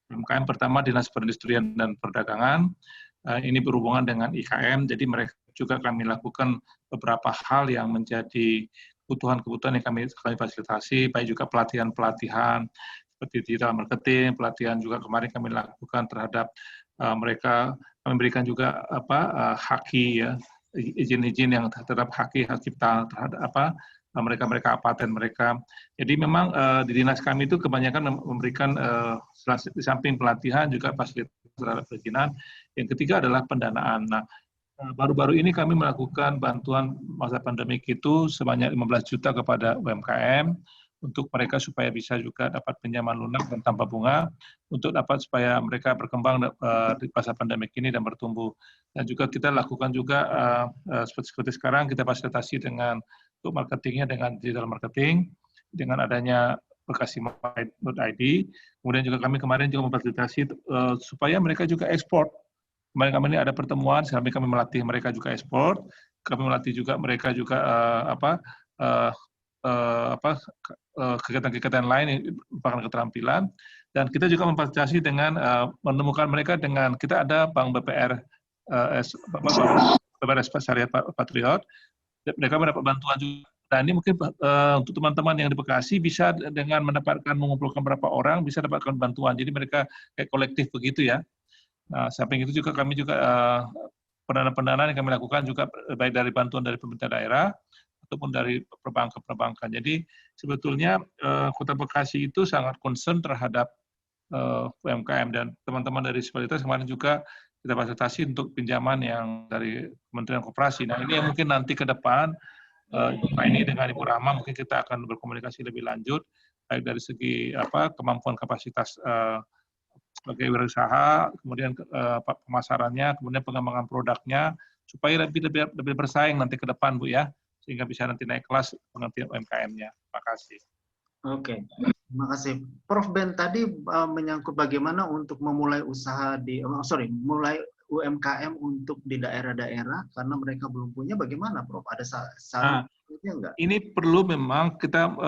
UMKM. Pertama Dinas Perindustrian dan Perdagangan, ini berhubungan dengan IKM, jadi mereka juga kami lakukan beberapa hal yang menjadi kebutuhan-kebutuhan yang kami fasilitasi, baik juga pelatihan-pelatihan seperti digital marketing, pelatihan juga kemarin kami lakukan terhadap mereka, kami berikan juga haki ya, izin-izin yang terhadap hak cipta terhadap mereka paten mereka. Jadi memang di dinas kami itu kebanyakan memberikan di samping pelatihan juga fasilitas terhadap perizinan. Yang ketiga adalah pendanaan. Nah, baru-baru ini kami melakukan bantuan masa pandemik itu sebanyak 15 juta kepada UMKM untuk mereka supaya bisa juga dapat pinjaman lunak dan tanpa bunga untuk dapat supaya mereka berkembang di masa pandemik ini dan bertumbuh. Dan juga kita lakukan juga seperti sekarang kita fasilitasi dengan untuk marketingnya dengan digital marketing dengan adanya bekasi.id. Kemudian juga kami kemarin juga memfasilitasi supaya mereka juga ekspor. Kemarin ini ada pertemuan, kami melatih mereka juga ekspor. Kami melatih juga mereka juga kegiatan-kegiatan lain yang merupakan keterampilan. Dan kita juga memfasilitasi dengan menemukan mereka dengan kita ada Bank BPR Syariah Patriot. Mereka mendapat bantuan juga. Nah ini mungkin untuk teman-teman yang di Bekasi bisa dengan mengumpulkan berapa orang bisa dapatkan bantuan. Jadi mereka kayak kolektif begitu ya. Nah samping itu juga kami juga pendanaan-pendanaan yang kami lakukan juga baik dari bantuan dari pemerintah daerah ataupun dari perbankan. Jadi sebetulnya Kota Bekasi itu sangat concern terhadap UMKM dan teman-teman dari disabilitas kemarin juga kita fasilitasi untuk pinjaman yang dari Kementerian Koperasi. Nah, ini yang mungkin nanti ke depan, ini dengan Ibu Rahma mungkin kita akan berkomunikasi lebih lanjut, baik dari segi kemampuan kapasitas sebagai wirausaha, kemudian pemasarannya, kemudian pengembangan produknya, supaya lebih bersaing nanti ke depan, Bu, ya, sehingga bisa nanti naik kelas pengertian UMKM-nya. Terima kasih. Oke, terima kasih. Prof Ben tadi menyangkut bagaimana untuk memulai usaha mulai UMKM untuk di daerah-daerah karena mereka belum punya. Bagaimana, Prof? Ada sarannya enggak? Ini perlu memang kita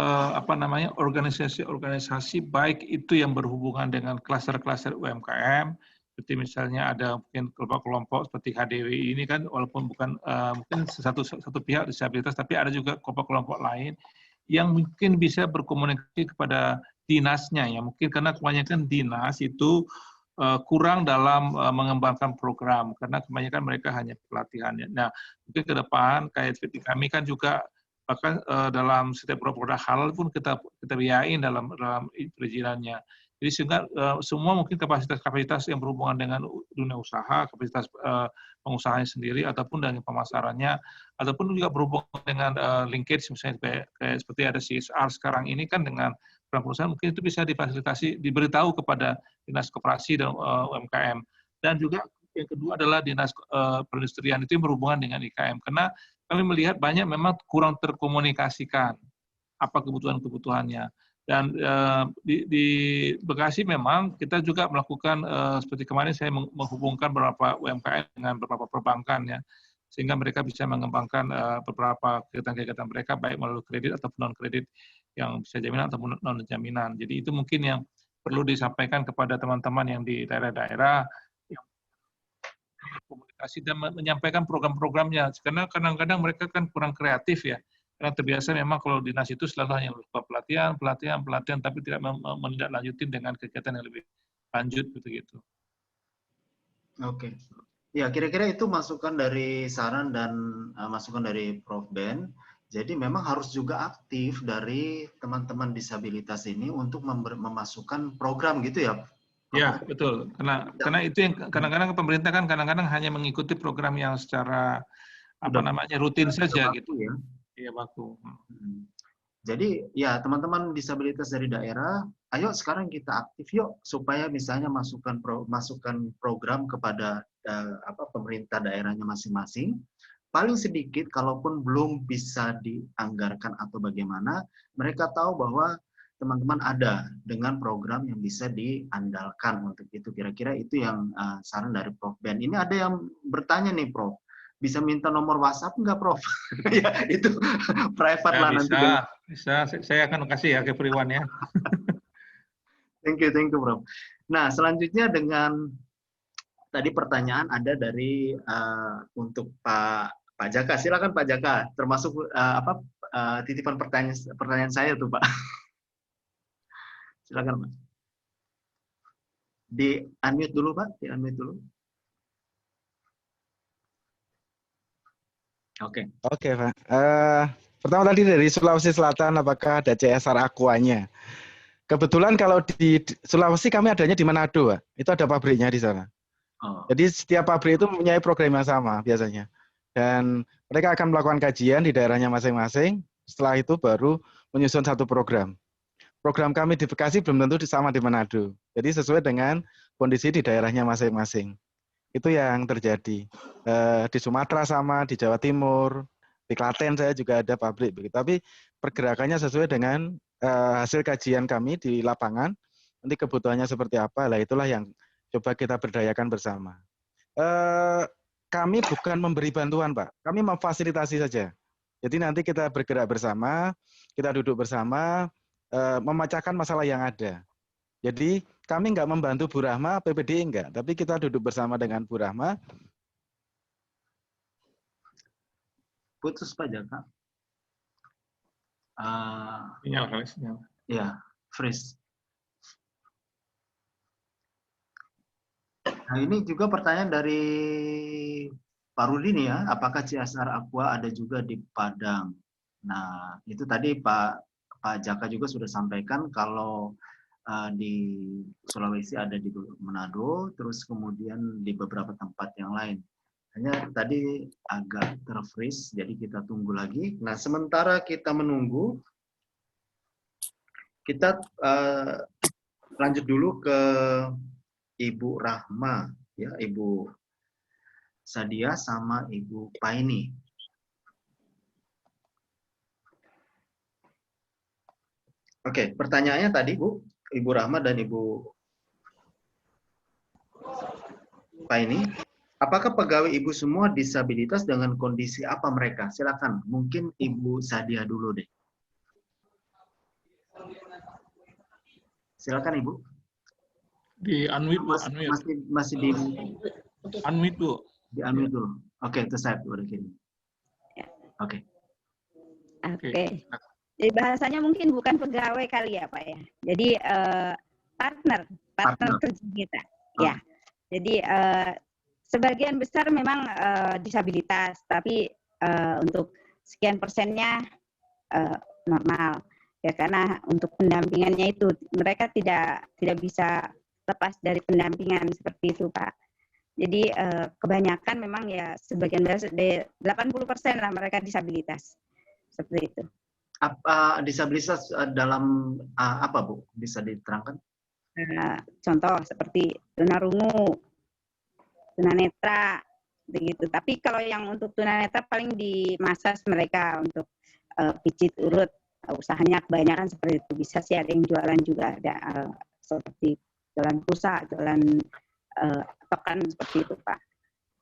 organisasi-organisasi baik itu yang berhubungan dengan klaster-klaster UMKM, seperti misalnya ada mungkin kelompok-kelompok seperti HDWI ini kan, walaupun bukan mungkin satu pihak disabilitas, tapi ada juga kelompok-kelompok lain yang mungkin bisa berkomunikasi kepada dinasnya, ya mungkin karena kebanyakan dinas itu kurang dalam mengembangkan program karena kebanyakan mereka hanya pelatihannya. Nah, mungkin ke depan kayak seperti kami kan juga bahkan dalam setiap produk halal pun kita biayain dalam perizinannya. Jadi sehingga semua mungkin kapasitas yang berhubungan dengan dunia usaha, kapasitas pengusahanya sendiri ataupun dengan pemasarannya, ataupun juga berhubungan dengan linkage misalnya kayak seperti ada CSR sekarang ini kan dengan perusahaan mungkin itu bisa difasilitasi, diberitahu kepada Dinas Koperasi dan UMKM. Dan juga yang kedua adalah Dinas Perindustrian itu yang berhubungan dengan IKM. Karena kami melihat banyak memang kurang terkomunikasikan apa kebutuhan-kebutuhannya. Dan di Bekasi memang kita juga melakukan seperti kemarin saya menghubungkan beberapa UMKM dengan beberapa perbankan ya, sehingga mereka bisa mengembangkan beberapa kegiatan-kegiatan mereka baik melalui kredit ataupun non kredit yang bisa jaminan ataupun non jaminan. Jadi itu mungkin yang perlu disampaikan kepada teman-teman yang di daerah-daerah yang komunikasi dan menyampaikan program-programnya. Karena kadang-kadang mereka kan kurang kreatif ya. Karena terbiasa memang kalau dinas itu selalu hanya pelatihan, tapi tidak menindaklanjutin dengan kegiatan yang lebih lanjut gitu. Oke. Ya, kira-kira itu masukan dari saran dan masukan dari Prof Ben. Jadi memang harus juga aktif dari teman-teman disabilitas ini untuk memasukkan program gitu ya. Ya, betul. Karena itu yang kadang-kadang pemerintah kan kadang-kadang hanya mengikuti program yang secara rutin saja gitu ya. Iya, baku. Jadi ya teman-teman disabilitas dari daerah, ayo sekarang kita aktif yuk supaya misalnya masukkan program kepada pemerintah daerahnya masing-masing. Paling sedikit kalaupun belum bisa dianggarkan atau bagaimana, mereka tahu bahwa teman-teman ada dengan program yang bisa diandalkan untuk itu. Kira-kira itu yang saran dari Prof Ben. Ini ada yang bertanya nih Prof. Bisa minta nomor WhatsApp nggak, Prof? Ya, itu private ya, lah bisa, nanti. Bisa, saya akan kasih ya ke Priwan ya. Thank you, Prof. Nah, selanjutnya dengan tadi pertanyaan ada dari untuk Pak Jaka. Silakan Pak Jaka, termasuk titipan pertanyaan saya tuh, Pak. Silakan, Pak. Di unmute dulu, Pak. Di unmute dulu. Oke. Oke, Pak. Pertama tadi dari Sulawesi Selatan, apakah ada CSR Aquanya? Kebetulan kalau di Sulawesi kami adanya di Manado, Pak. Itu ada pabriknya di sana. Oh. Jadi setiap pabrik itu mempunyai program yang sama biasanya. Dan mereka akan melakukan kajian di daerahnya masing-masing. Setelah itu baru menyusun satu program. Program kami di Bekasi belum tentu sama di Manado. Jadi sesuai dengan kondisi di daerahnya masing-masing. Itu yang terjadi. Di Sumatera sama, di Jawa Timur, di Klaten saya juga ada pabrik. Tapi pergerakannya sesuai dengan hasil kajian kami di lapangan. Nanti kebutuhannya seperti apa, lah itulah yang coba kita berdayakan bersama. Kami bukan memberi bantuan, Pak. Kami memfasilitasi saja. Jadi nanti kita bergerak bersama, kita duduk bersama, memecahkan masalah yang ada. Jadi kami nggak membantu Bu Rahma, PPDI enggak, tapi kita duduk bersama dengan Bu Rahma. Putus Pak Jaka. Sinyal. Ya, freeze. Nah ini juga pertanyaan dari Pak Rudi ya, apakah CSR Aqua ada juga di Padang? Nah itu tadi Pak Jaka juga sudah sampaikan kalau di Sulawesi ada di Manado, terus kemudian di beberapa tempat yang lain. Hanya tadi agak terfreeze, jadi kita tunggu lagi. Nah, sementara kita menunggu, kita lanjut dulu ke Ibu Rahma, ya, Ibu Sadia sama Ibu Paini. Oke, pertanyaannya tadi, Bu, Ibu Rahma dan Ibu Paini, apakah pegawai Ibu semua disabilitas dengan kondisi apa mereka? Silakan, mungkin Ibu Sadia dulu deh. Silakan Ibu. Di unmute, Bu, unmute. Masih di Unmute, Bu. Di unmute dulu. Oke, itu saya udah kirim. Oke. Oke. Jadi bahasanya mungkin bukan pegawai kali ya Pak ya. Jadi partner kerja kita. Ya. Jadi sebagian besar memang disabilitas, tapi untuk sekian persennya normal. Ya karena untuk pendampingannya itu mereka tidak bisa lepas dari pendampingan seperti itu Pak. Jadi kebanyakan memang ya sebagian besar 80% lah mereka disabilitas. Seperti itu. Apa disabilitas dalam apa Bu? Bisa diterangkan? Contoh seperti tunarungu, tunanetra, begitu. Tapi kalau yang untuk tunanetra paling di masas mereka untuk pijit urut, usahanya kebanyakan seperti itu. Bisa sih ada yang jualan juga, ada seperti jualan pulsa, jualan token seperti itu Pak.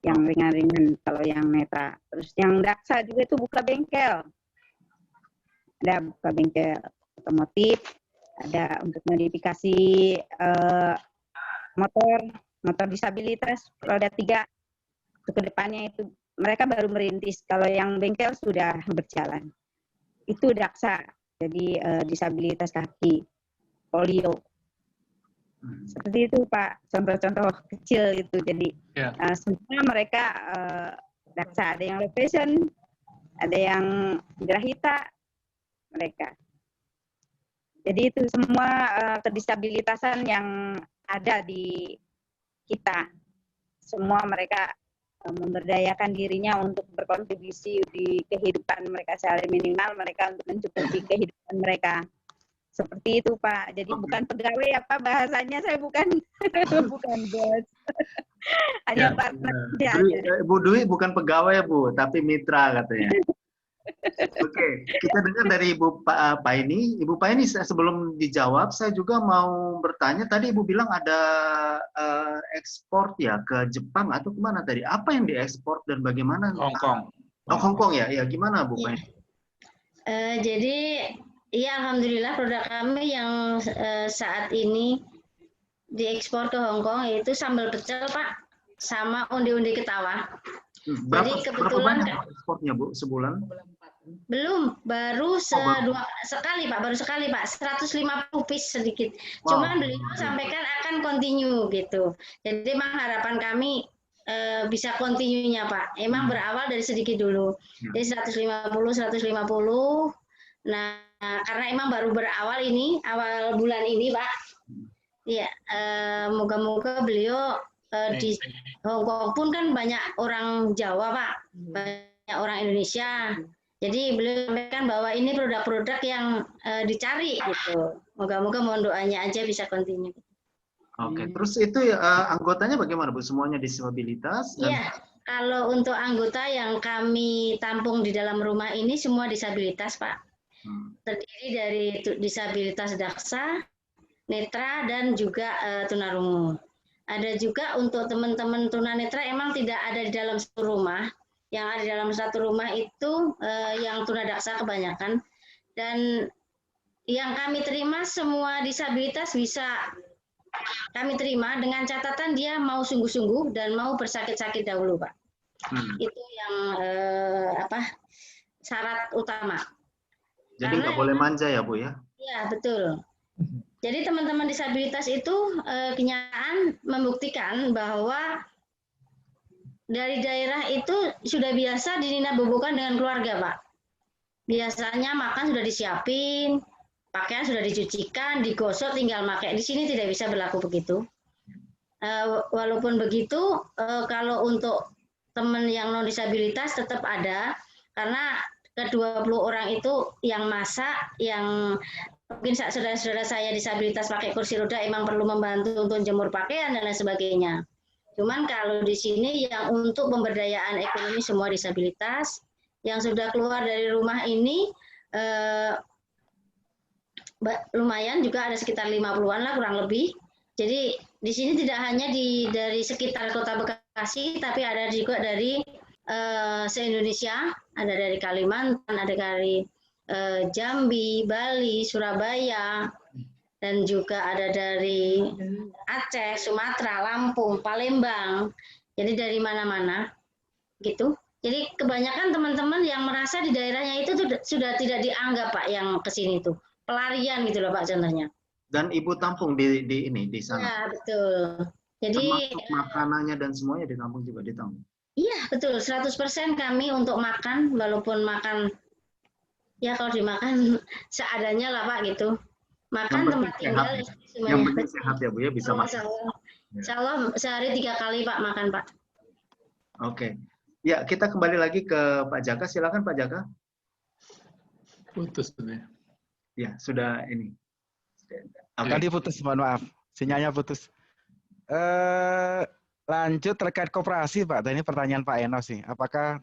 Yang ringan-ringan kalau yang netra. Terus yang daksa juga itu buka bengkel. Ada buka bengkel otomotif, ada untuk modifikasi motor disabilitas roda 3. Untuk kedepannya itu mereka baru merintis. Kalau yang bengkel sudah berjalan. Itu daksa, jadi disabilitas kaki, polio. Seperti itu Pak, contoh-contoh kecil itu. Jadi semua mereka daksa, ada yang low vision, ada yang grahita mereka. Jadi itu semua kedisabilitasan yang ada di kita. Semua mereka memberdayakan dirinya untuk berkontribusi di kehidupan mereka sehari, minimal mereka untuk mencukupi kehidupan mereka. Seperti itu Pak. Jadi bukan pegawai apa bahasanya, saya bukan bukan bos. Hanya partner. Bu Dwi bukan pegawai Bu, tapi mitra katanya. Oke, kita dengar dari Ibu Paini. Ibu Paini, sebelum dijawab, saya juga mau bertanya. Tadi Ibu bilang ada ekspor ya ke Jepang atau kemana tadi? Apa yang diekspor dan bagaimana? Hong Kong. Oh, Hong Kong ya? Ya gimana Bu Paini? Jadi, ya alhamdulillah produk kami yang saat ini diekspor ke Hong Kong yaitu sambal pecel Pak, sama undi-undi ketawa. Jadi kebetulan ekspornya Bu sebulan? Belum, baru sekali Pak, 150 piece sedikit. Cuman beliau sampaikan akan continue gitu. Jadi memang harapan kami bisa continue-nya Pak. Emang berawal dari sedikit dulu. Jadi 150. Nah, karena emang baru berawal ini, awal bulan ini Pak. Iya, moga-moga beliau di Hong Kong pun kan banyak orang Jawa Pak, banyak orang Indonesia. Jadi beliau sampaikan bahwa ini produk-produk yang dicari gitu. Moga-moga mohon doanya aja bisa continue. Oke, terus itu anggotanya bagaimana Bu? Semuanya disabilitas? Iya, kalau untuk anggota yang kami tampung di dalam rumah ini semua disabilitas Pak. Terdiri dari disabilitas daksa, netra, dan juga tunarungu. Ada juga untuk teman-teman tunanetra emang tidak ada di dalam satu rumah. Yang ada di dalam satu rumah itu yang tunadaksa kebanyakan. Dan yang kami terima semua disabilitas bisa kami terima dengan catatan dia mau sungguh-sungguh dan mau bersakit-sakit dahulu Pak. Itu yang syarat utama. Jadi nggak boleh manja ya Bu ya? Iya betul. Jadi teman-teman disabilitas itu kenyataan membuktikan bahwa dari daerah itu sudah biasa dinina bobokan dengan keluarga, Pak. Biasanya makan sudah disiapin, pakaian sudah dicucikan, digosok, tinggal pakai. Di sini tidak bisa berlaku begitu. Walaupun begitu, kalau untuk teman yang non disabilitas tetap ada, karena ke-20 orang itu yang masak, yang mungkin saudara-saudara saya disabilitas pakai kursi roda emang perlu membantu untuk jemur pakaian dan lain sebagainya. Cuman kalau di sini yang untuk pemberdayaan ekonomi semua disabilitas yang sudah keluar dari rumah ini lumayan juga ada sekitar 50-an lah kurang lebih. Jadi di sini tidak hanya dari sekitar Kota Bekasi, tapi ada juga dari se-Indonesia, ada dari Kalimantan, ada dari Jambi, Bali, Surabaya, dan juga ada dari Aceh, Sumatera, Lampung, Palembang. Jadi dari mana-mana, gitu. Jadi kebanyakan teman-teman yang merasa di daerahnya itu sudah tidak dianggap Pak yang ke sini tuh pelarian gitu loh Pak contohnya. Dan ibu tampung di sana. Ya betul. Jadi termasuk makanannya dan semuanya ditampung juga ditampung. Iya betul, 100% kami untuk makan, walaupun makan ya kalau dimakan seadanya lah Pak gitu. Makan tempat tinggal semuanya. Yang penting sehat ya Bu ya, bisa makan. Insya Allah sehari 3 kali Pak makan Pak. Oke. Ya, kita kembali lagi ke Pak Jaka. Silakan Pak Jaka. Putus ya. Ya, sudah ini. Tadi putus, mohon maaf. Sinyalnya putus. Lanjut terkait koperasi, Pak. Ini pertanyaan Pak Enos sih. Apakah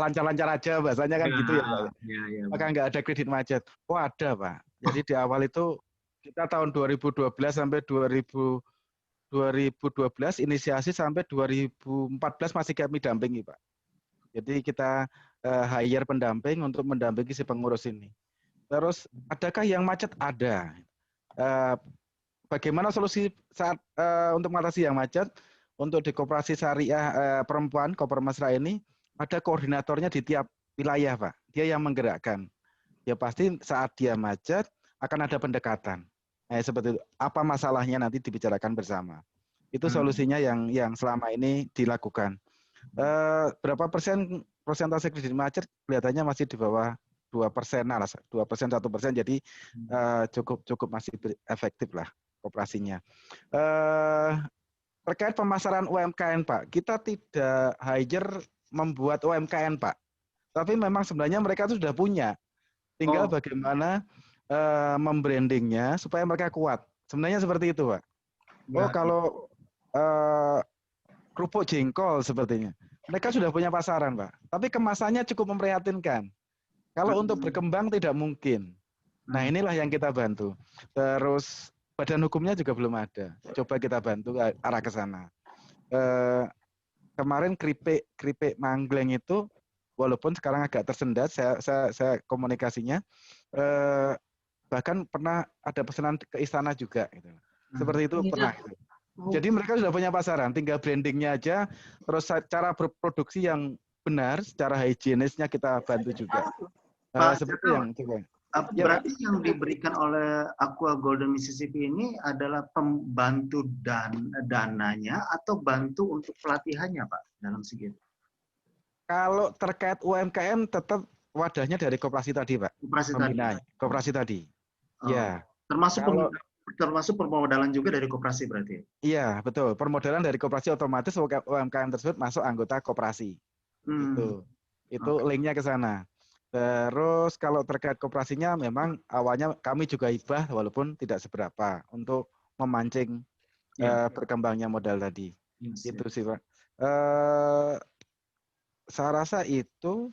lancar-lancar aja, bahasanya kan gitu ya, Pak? Ya, apakah nggak ada kredit macet? Oh ada, Pak. Jadi di awal itu kita tahun 2012 sampai 2012 inisiasi sampai 2014 masih kami dampingi, Pak. Jadi kita hire pendamping untuk mendampingi si pengurus ini. Terus adakah yang macet? Ada. Bagaimana solusi saat untuk mengatasi yang macet? Untuk di koperasi syariah perempuan Kopermasra ini ada koordinatornya di tiap wilayah, Pak. Dia yang menggerakkan. Ya pasti saat dia macet akan ada pendekatan. Seperti itu. Apa masalahnya nanti dibicarakan bersama. Itu solusinya yang selama ini dilakukan. Berapa persentase kredit macet kelihatannya masih di bawah 2%, 2%, 1%, jadi cukup masih efektif lah koperasinya. Terkait pemasaran UMKM Pak, kita tidak hire membuat UMKM Pak, tapi memang sebenarnya mereka itu sudah punya, tinggal bagaimana membrandingnya supaya mereka kuat. Sebenarnya seperti itu Pak. Oh kalau kerupuk jengkol sepertinya. Mereka sudah punya pasaran, Pak. Tapi kemasannya cukup memprihatinkan. Kalau untuk berkembang tidak mungkin. Nah, inilah yang kita bantu. Terus badan hukumnya juga belum ada. Coba kita bantu arah ke sana. Kemarin keripik Manggleng itu walaupun sekarang agak tersendat saya komunikasinya bahkan pernah ada pesanan ke istana juga gitu. Seperti itu pernah. Jadi mereka sudah punya pasaran, tinggal brandingnya aja, terus cara berproduksi yang benar, secara higienisnya kita bantu juga. Seperti yang coba. Berarti yang diberikan oleh Aqua Golden Mississippi ini adalah pembantu dananya atau bantu untuk pelatihannya, Pak, dalam segi itu? Kalau terkait UMKM tetap wadahnya dari koperasi tadi, Pak. Koperasi tadi. Ya. Termasuk permodalan juga dari koperasi berarti? Iya, betul. Permodalan dari koperasi otomatis UMKM tersebut masuk anggota koperasi. Itu linknya ke sana. Terus kalau terkait koperasinya memang awalnya kami juga hibah walaupun tidak seberapa untuk memancing berkembangnya modal tadi. Itu sih Pak. Saya rasa itu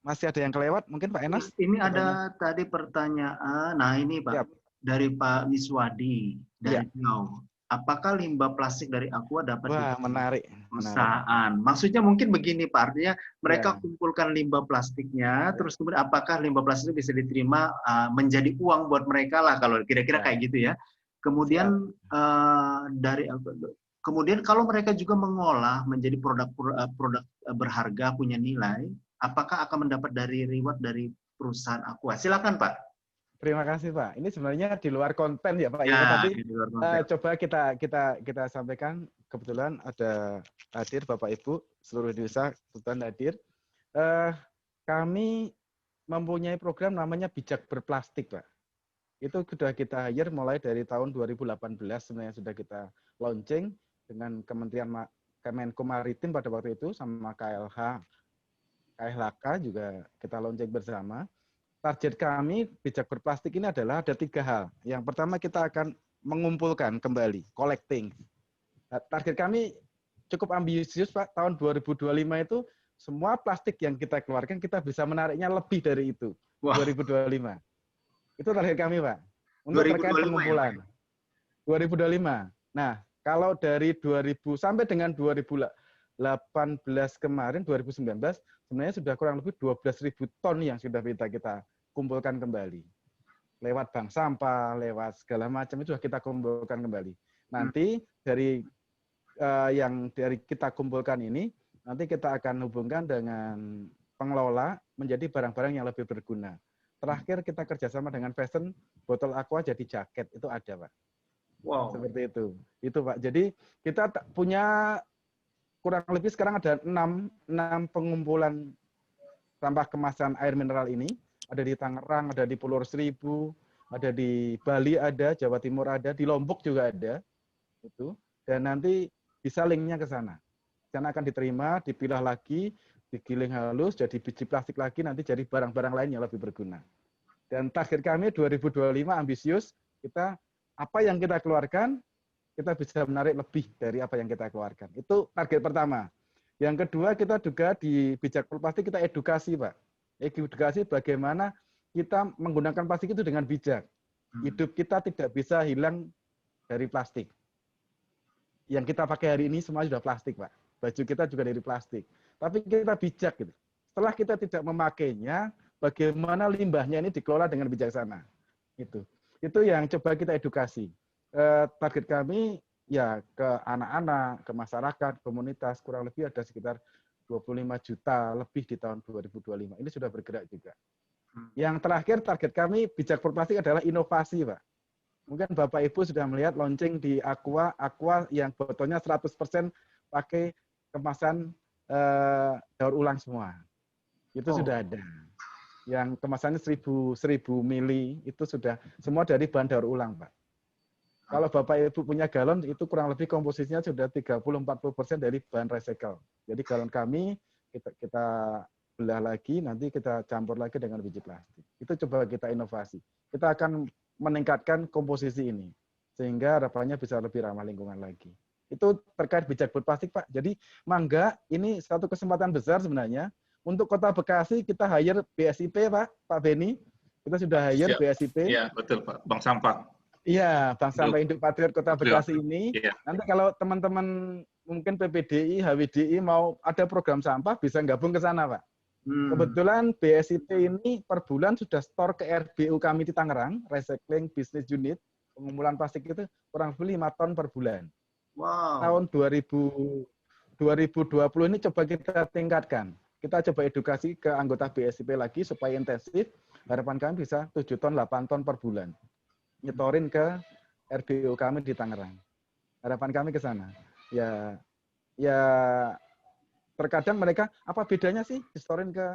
masih ada yang kelewat mungkin Pak Enas? Ini ada tadi pertanyaan, nah ini Pak. Dari Pak Miswadi dari Riau. Apakah limbah plastik dari Aqua dapat menarik perusahaan? Maksudnya mungkin begini Pak, artinya mereka kumpulkan limbah plastiknya, terus kemudian apakah limbah plastik itu bisa diterima menjadi uang buat mereka lah kalau kira-kira kayak gitu ya. Kemudian kemudian kalau mereka juga mengolah menjadi produk berharga punya nilai, apakah akan mendapat dari reward dari perusahaan Aqua? Silakan Pak. Terima kasih Pak. Ini sebenarnya di luar konten ya Pak. Tapi coba kita sampaikan. Kebetulan ada hadir Bapak Ibu seluruh Indonesia, kebetulan hadir. Kami mempunyai program namanya Bijak Berplastik Pak. Itu sudah kita hire mulai dari tahun 2018 sebenarnya sudah kita launching dengan Kemenko Maritim pada waktu itu sama KLHK juga kita launching bersama. Target kami bijak berplastik ini adalah ada 3 hal. Yang pertama kita akan mengumpulkan kembali, collecting. Target kami cukup ambisius Pak, tahun 2025 itu semua plastik yang kita keluarkan kita bisa menariknya lebih dari itu. Wah. 2025. Itu target kami Pak. Untuk terkait pengumpulan. Ya? 2025. Nah, kalau dari 2000 sampai dengan 2018 kemarin, 2019, sebenarnya sudah kurang lebih 12.000 ton yang sudah kita kumpulkan kembali. Lewat bank sampah, lewat segala macam itu sudah kita kumpulkan kembali. Nanti dari yang dari kita kumpulkan ini, nanti kita akan hubungkan dengan pengelola menjadi barang-barang yang lebih berguna. Terakhir kita kerjasama dengan fashion, botol aqua jadi jaket, itu ada Pak. Wow. Seperti itu. Itu Pak. Jadi kita punya kurang lebih sekarang ada 6 pengumpulan sampah kemasan air mineral ini. Ada di Tangerang, ada di Pulau Seribu, ada di Bali ada, Jawa Timur ada, di Lombok juga ada. Itu. Dan nanti bisa linknya ke sana. Di sana akan diterima, dipilah lagi, digiling halus, jadi biji plastik lagi, nanti jadi barang-barang lain yang lebih berguna. Dan target kami 2025 ambisius, kita apa yang kita keluarkan, kita bisa menarik lebih dari apa yang kita keluarkan. Itu target pertama. Yang kedua, kita juga di bijak berplastik kita edukasi, Pak. Edukasi bagaimana kita menggunakan plastik itu dengan bijak. Hidup kita tidak bisa hilang dari plastik. Yang kita pakai hari ini semua sudah plastik, Pak. Baju kita juga dari plastik. Tapi kita bijak gitu. Setelah kita tidak memakainya, bagaimana limbahnya ini dikelola dengan bijaksana. Itu yang coba kita edukasi. Target kami ya ke anak-anak, ke masyarakat, komunitas, kurang lebih ada sekitar 25 juta lebih di tahun 2025. Ini sudah bergerak juga. Yang terakhir target kami bijak berplastik adalah inovasi, Pak. Mungkin Bapak Ibu sudah melihat launching di Aqua yang botolnya 100% pakai kemasan daur ulang semua. Itu sudah ada. Yang kemasannya 1000 mili itu sudah semua dari bahan daur ulang, Pak. Kalau Bapak Ibu punya galon itu kurang lebih komposisinya sudah 30-40% dari bahan recycle. Jadi galon kami kita belah lagi, nanti kita campur lagi dengan biji plastik. Itu coba kita inovasi. Kita akan meningkatkan komposisi ini sehingga harapannya bisa lebih ramah lingkungan lagi. Itu terkait bijak berplastik, Pak. Jadi mangga ini satu kesempatan besar sebenarnya. Untuk Kota Bekasi kita hire BSIP, Pak Beni. Kita sudah hire BSIP. Iya, betul, Pak. Bank Sampah. Iya, Bank Sampah Induk Patriot Kota Bekasi ini. Iya. Nanti kalau teman-teman mungkin PPDI, HWDI mau ada program sampah bisa gabung ke sana, Pak. Kebetulan BSIP ini per bulan sudah store ke RBU kami di Tangerang, Recycling Business Unit, pengumpulan plastik itu kurang lebih 5 ton per bulan. Wow. Tahun 2020 ini coba kita tingkatkan. Kita coba edukasi ke anggota BSIP lagi supaya intensif. Harapan kami bisa 7 ton, 8 ton per bulan. Nyetorin ke RBU kami di Tangerang. Harapan kami ke sana. Ya terkadang mereka apa bedanya sih storin ke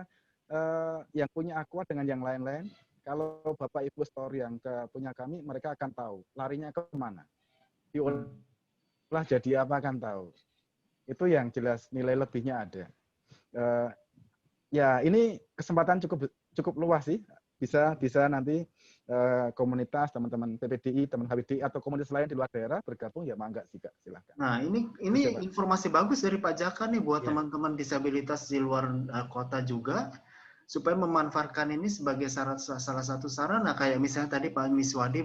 yang punya Aqua dengan yang lain-lain? Kalau Bapak Ibu store yang ke punya kami, mereka akan tahu larinya ke mana. Diolah jadi apa akan tahu. Itu yang jelas nilai lebihnya ada. Ya ini kesempatan cukup luas sih. Bisa nanti komunitas, teman-teman PPDI, teman HWDI atau komunitas lain di luar daerah bergabung ya mangga sih Kak, silakan. Nah, ini informasi bagus dari Pak Jaka nih buat teman-teman disabilitas di luar kota juga supaya memanfaatkan ini sebagai salah satu sarana kayak misalnya tadi Pak Miswadi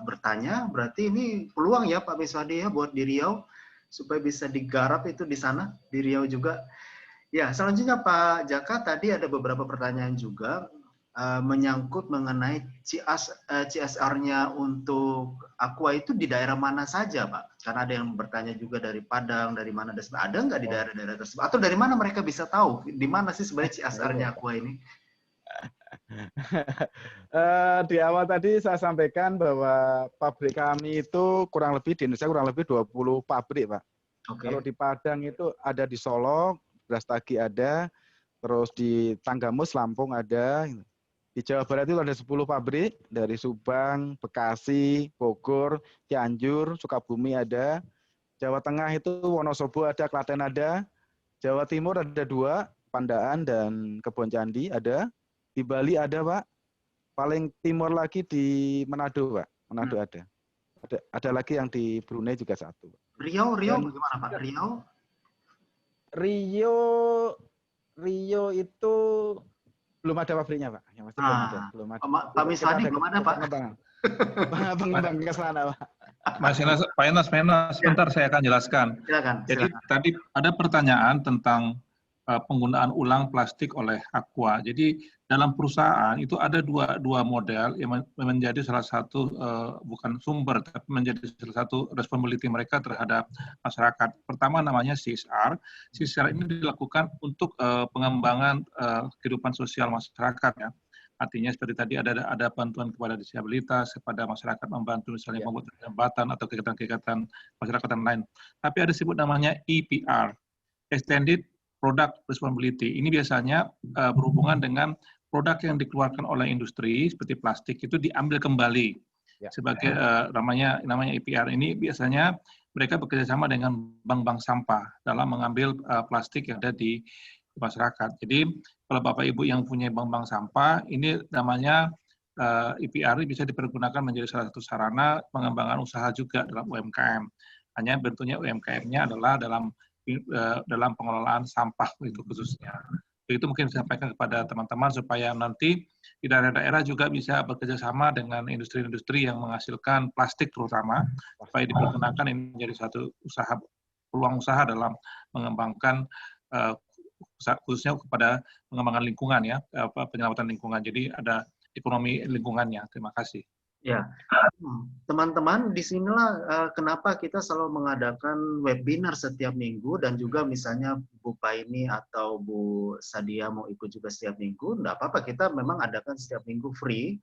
bertanya, berarti ini peluang ya Pak Miswadi ya buat di Riau supaya bisa digarap itu di sana di Riau juga. Ya, selanjutnya Pak Jaka tadi ada beberapa pertanyaan juga menyangkut mengenai CSR-nya untuk Aqua itu di daerah mana saja, Pak? Karena ada yang bertanya juga dari Padang, dari mana, ada nggak di daerah-daerah tersebut? Atau dari mana mereka bisa tahu di mana sih sebenarnya CSR-nya Aqua ini? Di awal tadi saya sampaikan bahwa pabrik kami itu kurang lebih di Indonesia kurang lebih 20 pabrik, Pak. Okay. Kalau di Padang itu ada di Solo, Brastagi ada, terus di Tanggamus, Lampung ada. Di Jawa Barat itu ada 10 pabrik, dari Subang, Bekasi, Bogor, Cianjur, Sukabumi ada. Jawa Tengah itu Wonosobo ada, Klaten ada. Jawa Timur ada 2, Pandaan dan Kebon Candi ada. Di Bali ada, Pak. Paling timur lagi di Manado, Pak. Manado ada. Ada lagi yang di Brunei juga 1. Riau bagaimana, Pak? Riau itu belum ada pabriknya, Pak. Yang pasti belum ada. Pak Miswadi belum ada, Pak. Pengembang ke sana, Pak. Mas Inas, Pak Inas, sebentar saya akan jelaskan. Silakan. Jadi tadi ada pertanyaan tentang penggunaan ulang plastik oleh Aqua. Jadi dalam perusahaan itu ada dua model yang menjadi salah satu bukan sumber tapi menjadi salah satu responsibility mereka terhadap masyarakat. Pertama namanya CSR. CSR ini dilakukan untuk pengembangan kehidupan sosial masyarakat ya. Artinya seperti tadi ada bantuan kepada disabilitas, kepada masyarakat membantu misalnya membuat jembatan atau kegiatan-kegiatan masyarakat yang lain. Tapi ada disebut namanya EPR, Extended Product Responsibility. Ini biasanya berhubungan dengan produk yang dikeluarkan oleh industri seperti plastik itu diambil kembali sebagai namanya EPR. Ini biasanya mereka bekerja sama dengan bank-bank sampah dalam mengambil plastik yang ada di masyarakat. Jadi kalau Bapak Ibu yang punya bank-bank sampah, ini namanya EPR bisa dipergunakan menjadi salah satu sarana pengembangan usaha juga dalam UMKM. Hanya bentuknya UMKM-nya adalah dalam pengelolaan sampah itu khususnya. Itu mungkin disampaikan kepada teman-teman supaya nanti di daerah-daerah juga bisa bekerja sama dengan industri-industri yang menghasilkan plastik terutama supaya dipergunakan ini menjadi satu peluang usaha dalam mengembangkan khususnya kepada pengembangan lingkungan ya, penyelamatan lingkungan. Jadi ada ekonomi lingkungannya. Terima kasih. Ya, teman-teman, disinilah kenapa kita selalu mengadakan webinar setiap minggu dan juga misalnya Bu Paini atau Bu Sadia mau ikut juga setiap minggu, enggak apa-apa, kita memang adakan setiap minggu free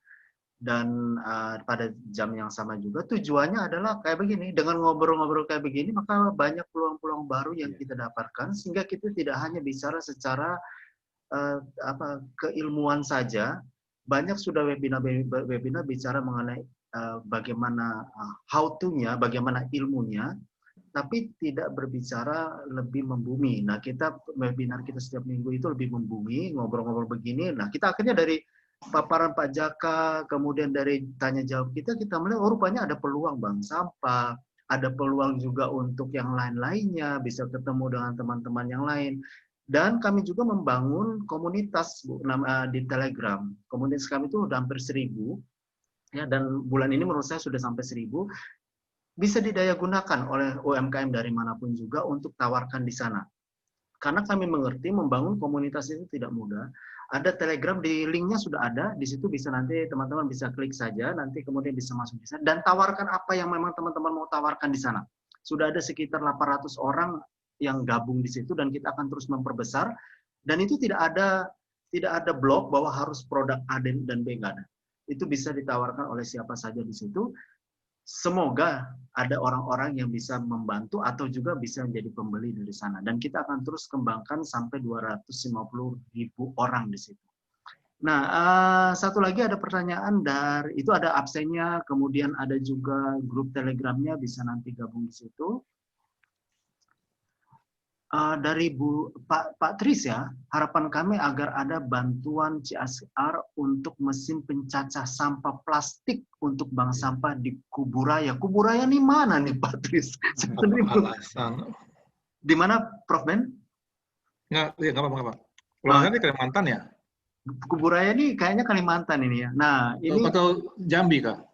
dan pada jam yang sama juga. Tujuannya adalah kayak begini, dengan ngobrol-ngobrol kayak begini maka banyak peluang-peluang baru yang kita dapatkan sehingga kita tidak hanya bicara secara keilmuan saja. Banyak sudah webinar bicara mengenai bagaimana how to-nya, bagaimana ilmunya, tapi tidak berbicara lebih membumi. Nah, webinar kita setiap minggu itu lebih membumi, ngobrol-ngobrol begini. Nah, kita akhirnya dari paparan Pak Jaka, kemudian dari tanya jawab kita melihat rupanya ada peluang bank sampah, ada peluang juga untuk yang lain-lainnya, bisa ketemu dengan teman-teman yang lain. Dan kami juga membangun komunitas di Telegram. Komunitas kami itu udah hampir 1.000, ya, dan bulan ini menurut saya sudah sampai 1.000. Bisa didaya gunakan oleh UMKM dari manapun juga untuk tawarkan di sana. Karena kami mengerti membangun komunitas itu tidak mudah. Ada Telegram, di linknya sudah ada, di situ bisa nanti teman-teman bisa klik saja, nanti kemudian bisa masuk di sana, dan tawarkan apa yang memang teman-teman mau tawarkan di sana. Sudah ada sekitar 800 orang yang gabung di situ dan kita akan terus memperbesar, dan itu tidak ada blok bahwa harus produk A dan B, nggak ada. Itu bisa ditawarkan oleh siapa saja di situ. Semoga ada orang-orang yang bisa membantu atau juga bisa menjadi pembeli dari sana, dan kita akan terus kembangkan sampai 250.000 orang di situ. Nah, satu lagi ada pertanyaan itu ada absennya, kemudian ada juga grup Telegramnya, bisa nanti gabung di situ. Dari Pak Tris ya, harapan kami agar ada bantuan CSR untuk mesin pencacah sampah plastik untuk bank sampah di Kuburaya. Kuburaya nih mana nih Pak Tris? Alasan. Di mana Prof Ben? Nggak apa-apa. Ulangnya di Kalimantan ya? Kuburaya nih kayaknya Kalimantan ini ya. Nah, ini atau Jambi kah?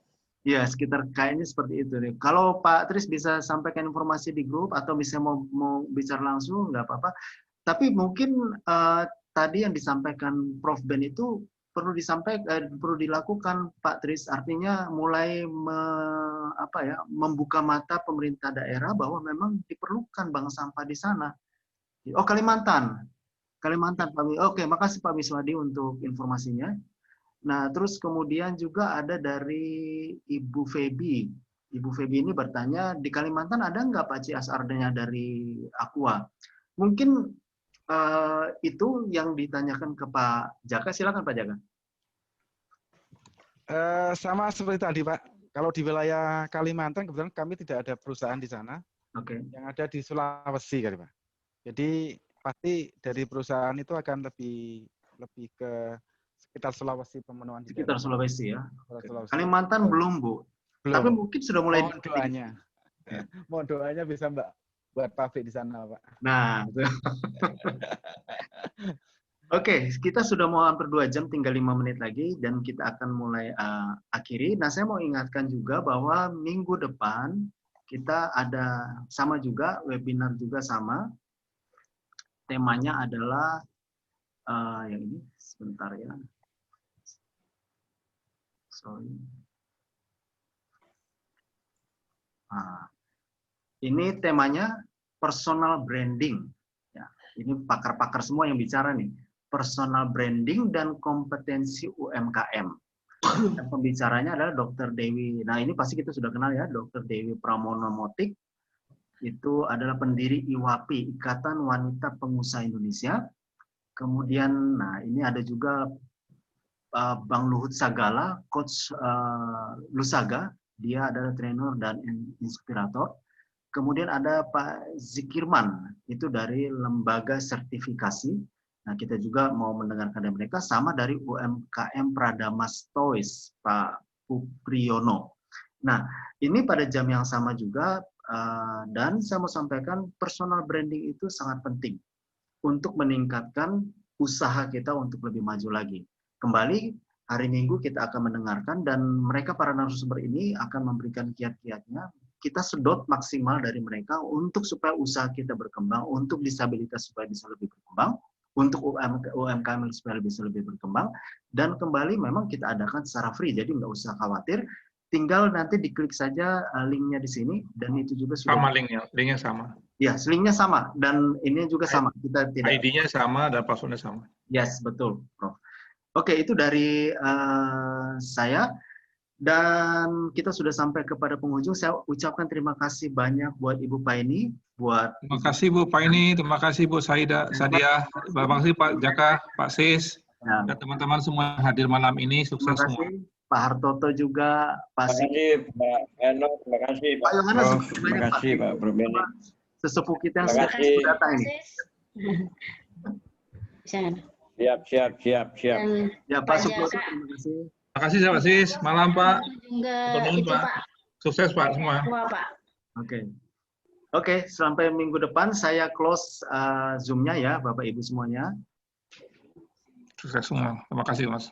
Ya, sekitar kayaknya seperti itu nih. Kalau Pak Tris bisa sampaikan informasi di grup atau bisa mau bicara langsung, nggak apa-apa. Tapi mungkin tadi yang disampaikan Prof Ben itu perlu dilakukan Pak Tris. Artinya mulai membuka mata pemerintah daerah bahwa memang diperlukan bank sampah di sana. Oh, Kalimantan Pak. Oke, makasih Pak Miswadi untuk informasinya. Nah, terus kemudian juga ada dari Ibu Febi. Ibu Febi ini bertanya, di Kalimantan ada nggak Pak CSR-nya dari Aqua? Mungkin itu yang ditanyakan ke Pak Jaka. Silakan Pak Jaka. Sama seperti tadi, Pak. Kalau di wilayah Kalimantan, kebetulan kami tidak ada perusahaan di sana. Oke. Yang ada di Sulawesi, kali, Pak. Jadi pasti dari perusahaan itu akan lebih ke sekitar Sulawesi, pemenuhan di Sekitar daerah Sulawesi ya. Sulawesi. Kalimantan belum, Bu. Belum. Tapi mungkin sudah mulai. Mohon doanya. Ya. Mohon doanya bisa Mbak buat pabrik di sana, Pak. Nah, Oke, kita sudah mau hampir 2 jam, tinggal 5 menit lagi, dan kita akan mulai akhiri. Nah, saya mau ingatkan juga bahwa minggu depan kita ada sama juga, webinar juga sama. Temanya adalah, yang ini, sebentar ya. Sorry. Ini temanya personal branding. Ya, ini pakar-pakar semua yang bicara nih. Personal branding dan kompetensi UMKM. Dan pembicaranya adalah Dr. Dewi. Nah, ini pasti kita sudah kenal ya, Dr. Dewi Pramono Motik. Itu adalah pendiri IWAPI, Ikatan Wanita Pengusaha Indonesia. Kemudian, nah ini ada juga Bang Luhut Sagala, Coach Lusaga. Dia adalah trainer dan inspirator. Kemudian ada Pak Zikirman, itu dari lembaga sertifikasi. Nah, kita juga mau mendengarkan dari mereka, sama dari UMKM Pradamas Toys, Pak Pupriyono. Nah, ini pada jam yang sama juga, dan saya mau sampaikan personal branding itu sangat penting untuk meningkatkan usaha kita untuk lebih maju lagi. Kembali, hari Minggu kita akan mendengarkan, dan mereka para narasumber ini akan memberikan kiat-kiatnya. Kita sedot maksimal dari mereka untuk supaya usaha kita berkembang, untuk disabilitas supaya bisa lebih berkembang, untuk UMKM supaya bisa lebih berkembang, dan kembali memang kita adakan secara free, jadi nggak usah khawatir, tinggal nanti diklik saja linknya di sini, dan itu juga sudah sama linknya sama. Ya, linknya sama, dan ini juga sama. Kita tidak. ID-nya sama dan password-nya sama. Yes, betul, Prof. Oke, itu dari saya. Dan kita sudah sampai kepada penghujung. Saya ucapkan terima kasih banyak buat Ibu Paini, Terima kasih Bu Paini, terima kasih Bu Sadia, terima kasih Pak Jaka, Pak Sis, dan teman-teman semua yang hadir malam ini. Sukses semua. Pak Hartoto juga, Pak Terima kasih Pak Eno, terima kasih Pak Yohanes, terima kasih Pak Probeni. Sesepuh kita yang sudah datang ini. Siap. Ya Pak Sukoto, terima kasih. Terima kasih Pak Sis, malam Pak. Itu Pak. Sukses Pak semua. Oke, sampai minggu depan saya close Zoom-nya ya Bapak Ibu semuanya. Sukses semua. Terima kasih Mas.